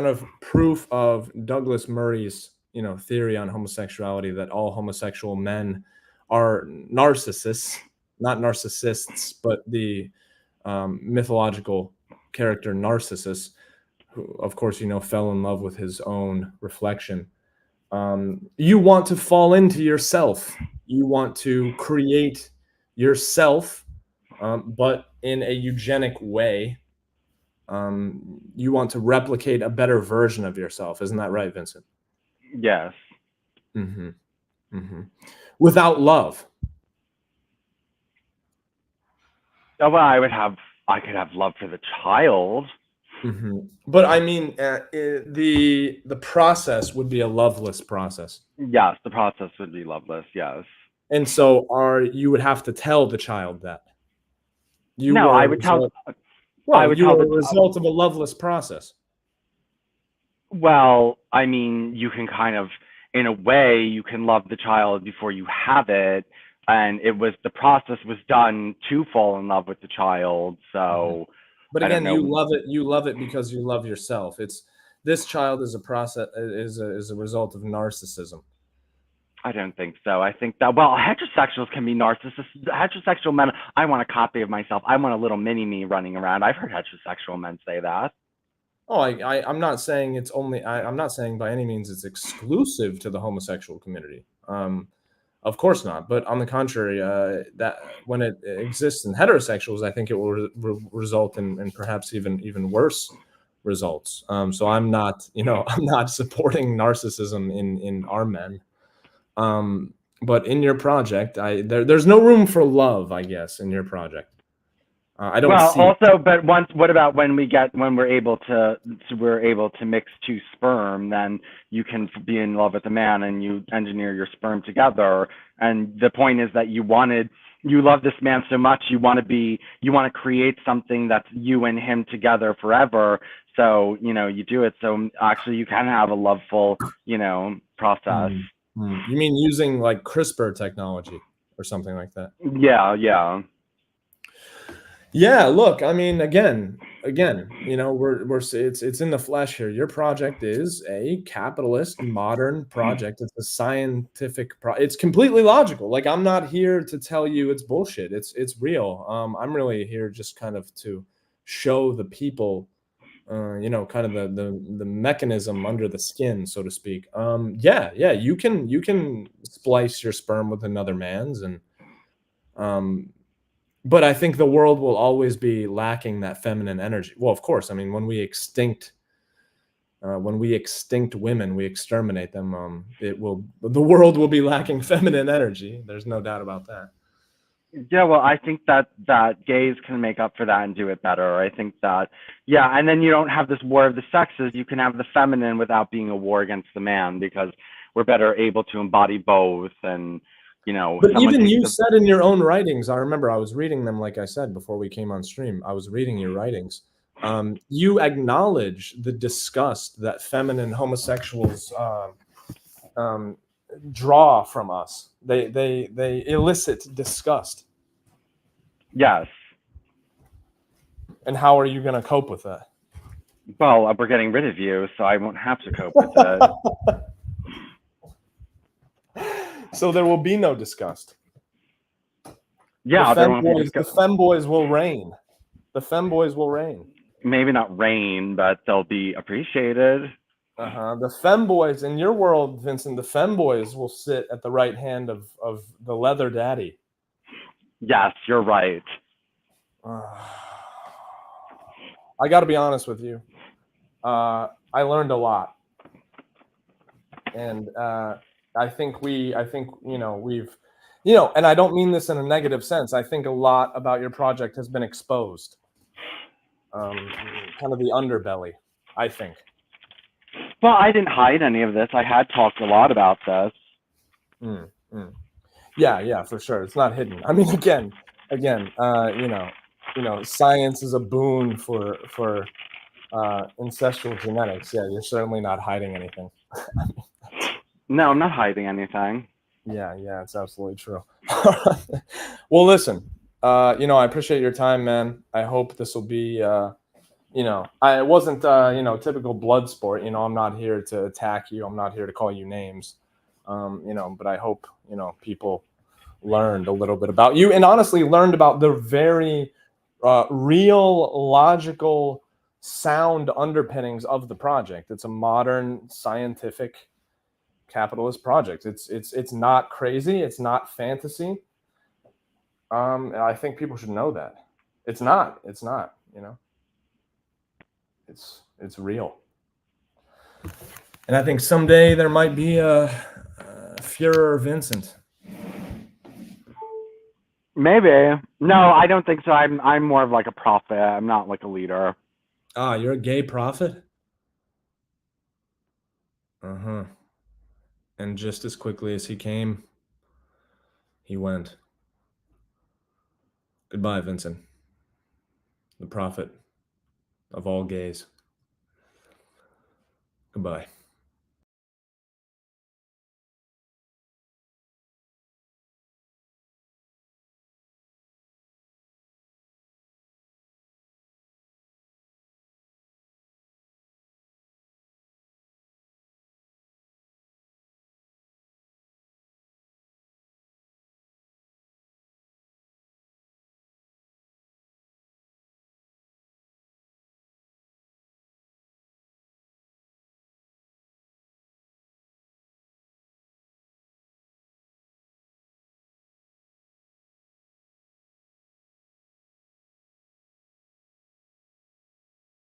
of proof of Douglas Murray's theory on homosexuality, that all homosexual men are narcissists, not narcissists, but the mythological character Narcissus, who, of course, fell in love with his own reflection. You want to fall into yourself. You want to create yourself, but in a eugenic way. You want to replicate a better version of yourself. Isn't that right, Vincent? Yes. Mm-hmm. Mm-hmm. Without love. Oh, well, I could have love for the child. Mm-hmm. But I mean, the process would be a loveless process. Yes, the process would be loveless. Yes. And so you would have to tell the child that you No, were I a would tell. result, I well, would you tell were the. a result of a loveless process. Well, I mean, you can kind of, in a way, you can love the child before you have it, and the process was done to fall in love with the child. Mhm. So But I don't again, you know. love it because you love yourself. This child is a process, is a result of narcissism. I don't think so. I think that, well, heterosexuals can be narcissists. Heterosexual men, I want a copy of myself. I want a little mini me running around. I've heard heterosexual men say that. Oh, I'm not saying it's only. I'm not saying by any means it's exclusive to the homosexual community. Of course not. But on the contrary, that when it exists in heterosexuals, I think it will result in perhaps even worse results. So I'm not, I'm not supporting narcissism in our men. But in your project, there's no room for love, I guess, in your project. I don't Well, see. also, but what about when we're able to mix two sperm, then you can be in love with a man and you engineer your sperm together. And the point is that you love this man so much, you want to create something that's you and him together forever. So, you do it. So actually you can have a loveful, process. You mean using like CRISPR technology or something like that? Yeah, yeah. Yeah, look, I mean, again, we're it's in the flesh here. Your project is a capitalist modern project. It's a scientific it's completely logical. Like, I'm not here to tell you it's bullshit. It's real. I'm really here just kind of to show the people, kind of the mechanism under the skin, so to speak. Yeah, you can splice your sperm with another man's, and but I think the world will always be lacking that feminine energy. Well, of course, I mean, when we extinct women, we exterminate them. The world will be lacking feminine energy. There's no doubt about that. Yeah, well, I think that gays can make up for that and do it better. I think that, yeah, and then you don't have this war of the sexes. You can have the feminine without being a war against the man, because we're better able to embody both. And But someone even takes you said in your own writings, I remember I was reading them, like I said before we came on stream, I was reading your writings. You acknowledge the disgust that feminine homosexuals draw from us. They elicit disgust. Yes. And how are you going to cope with that? Well, we're getting rid of you, so I won't have to cope with it. So there will be no disgust. Yeah, the femboys will reign. The femboys will reign. Maybe not reign, but they'll be appreciated. The femboys in your world, Vincent, the femboys will sit at the right hand of the leather daddy. Yes, you're right. I got to be honest with you. I learned a lot, and I think we've, and I don't mean this in a negative sense. I think a lot about your project has been exposed. Kind of the underbelly, I think. Well, I didn't hide any of this. I had talked a lot about this. Yeah, for sure. It's not hidden. I mean, again, science is a boon for ancestral genetics. Yeah, you're certainly not hiding anything. No, I'm not hiding anything. Yeah, it's absolutely true. Well, listen, I appreciate your time, man. I hope this will be, it wasn't, typical blood sport. I'm not here to attack you. I'm not here to call you names, but I hope, people learned a little bit about you and honestly learned about the very real, logical, sound underpinnings of the project. It's a modern, scientific, capitalist project. It's not crazy. It's not fantasy. And I think people should know that. It's not, it's real. And I think someday there might be a Führer Vincent. Maybe. No, I don't think so. I'm more of like a prophet. I'm not like a leader. Ah, you're a gay prophet? Uh-huh. And just as quickly as he came, he went. Goodbye, Vincent, the prophet of all gays. Goodbye.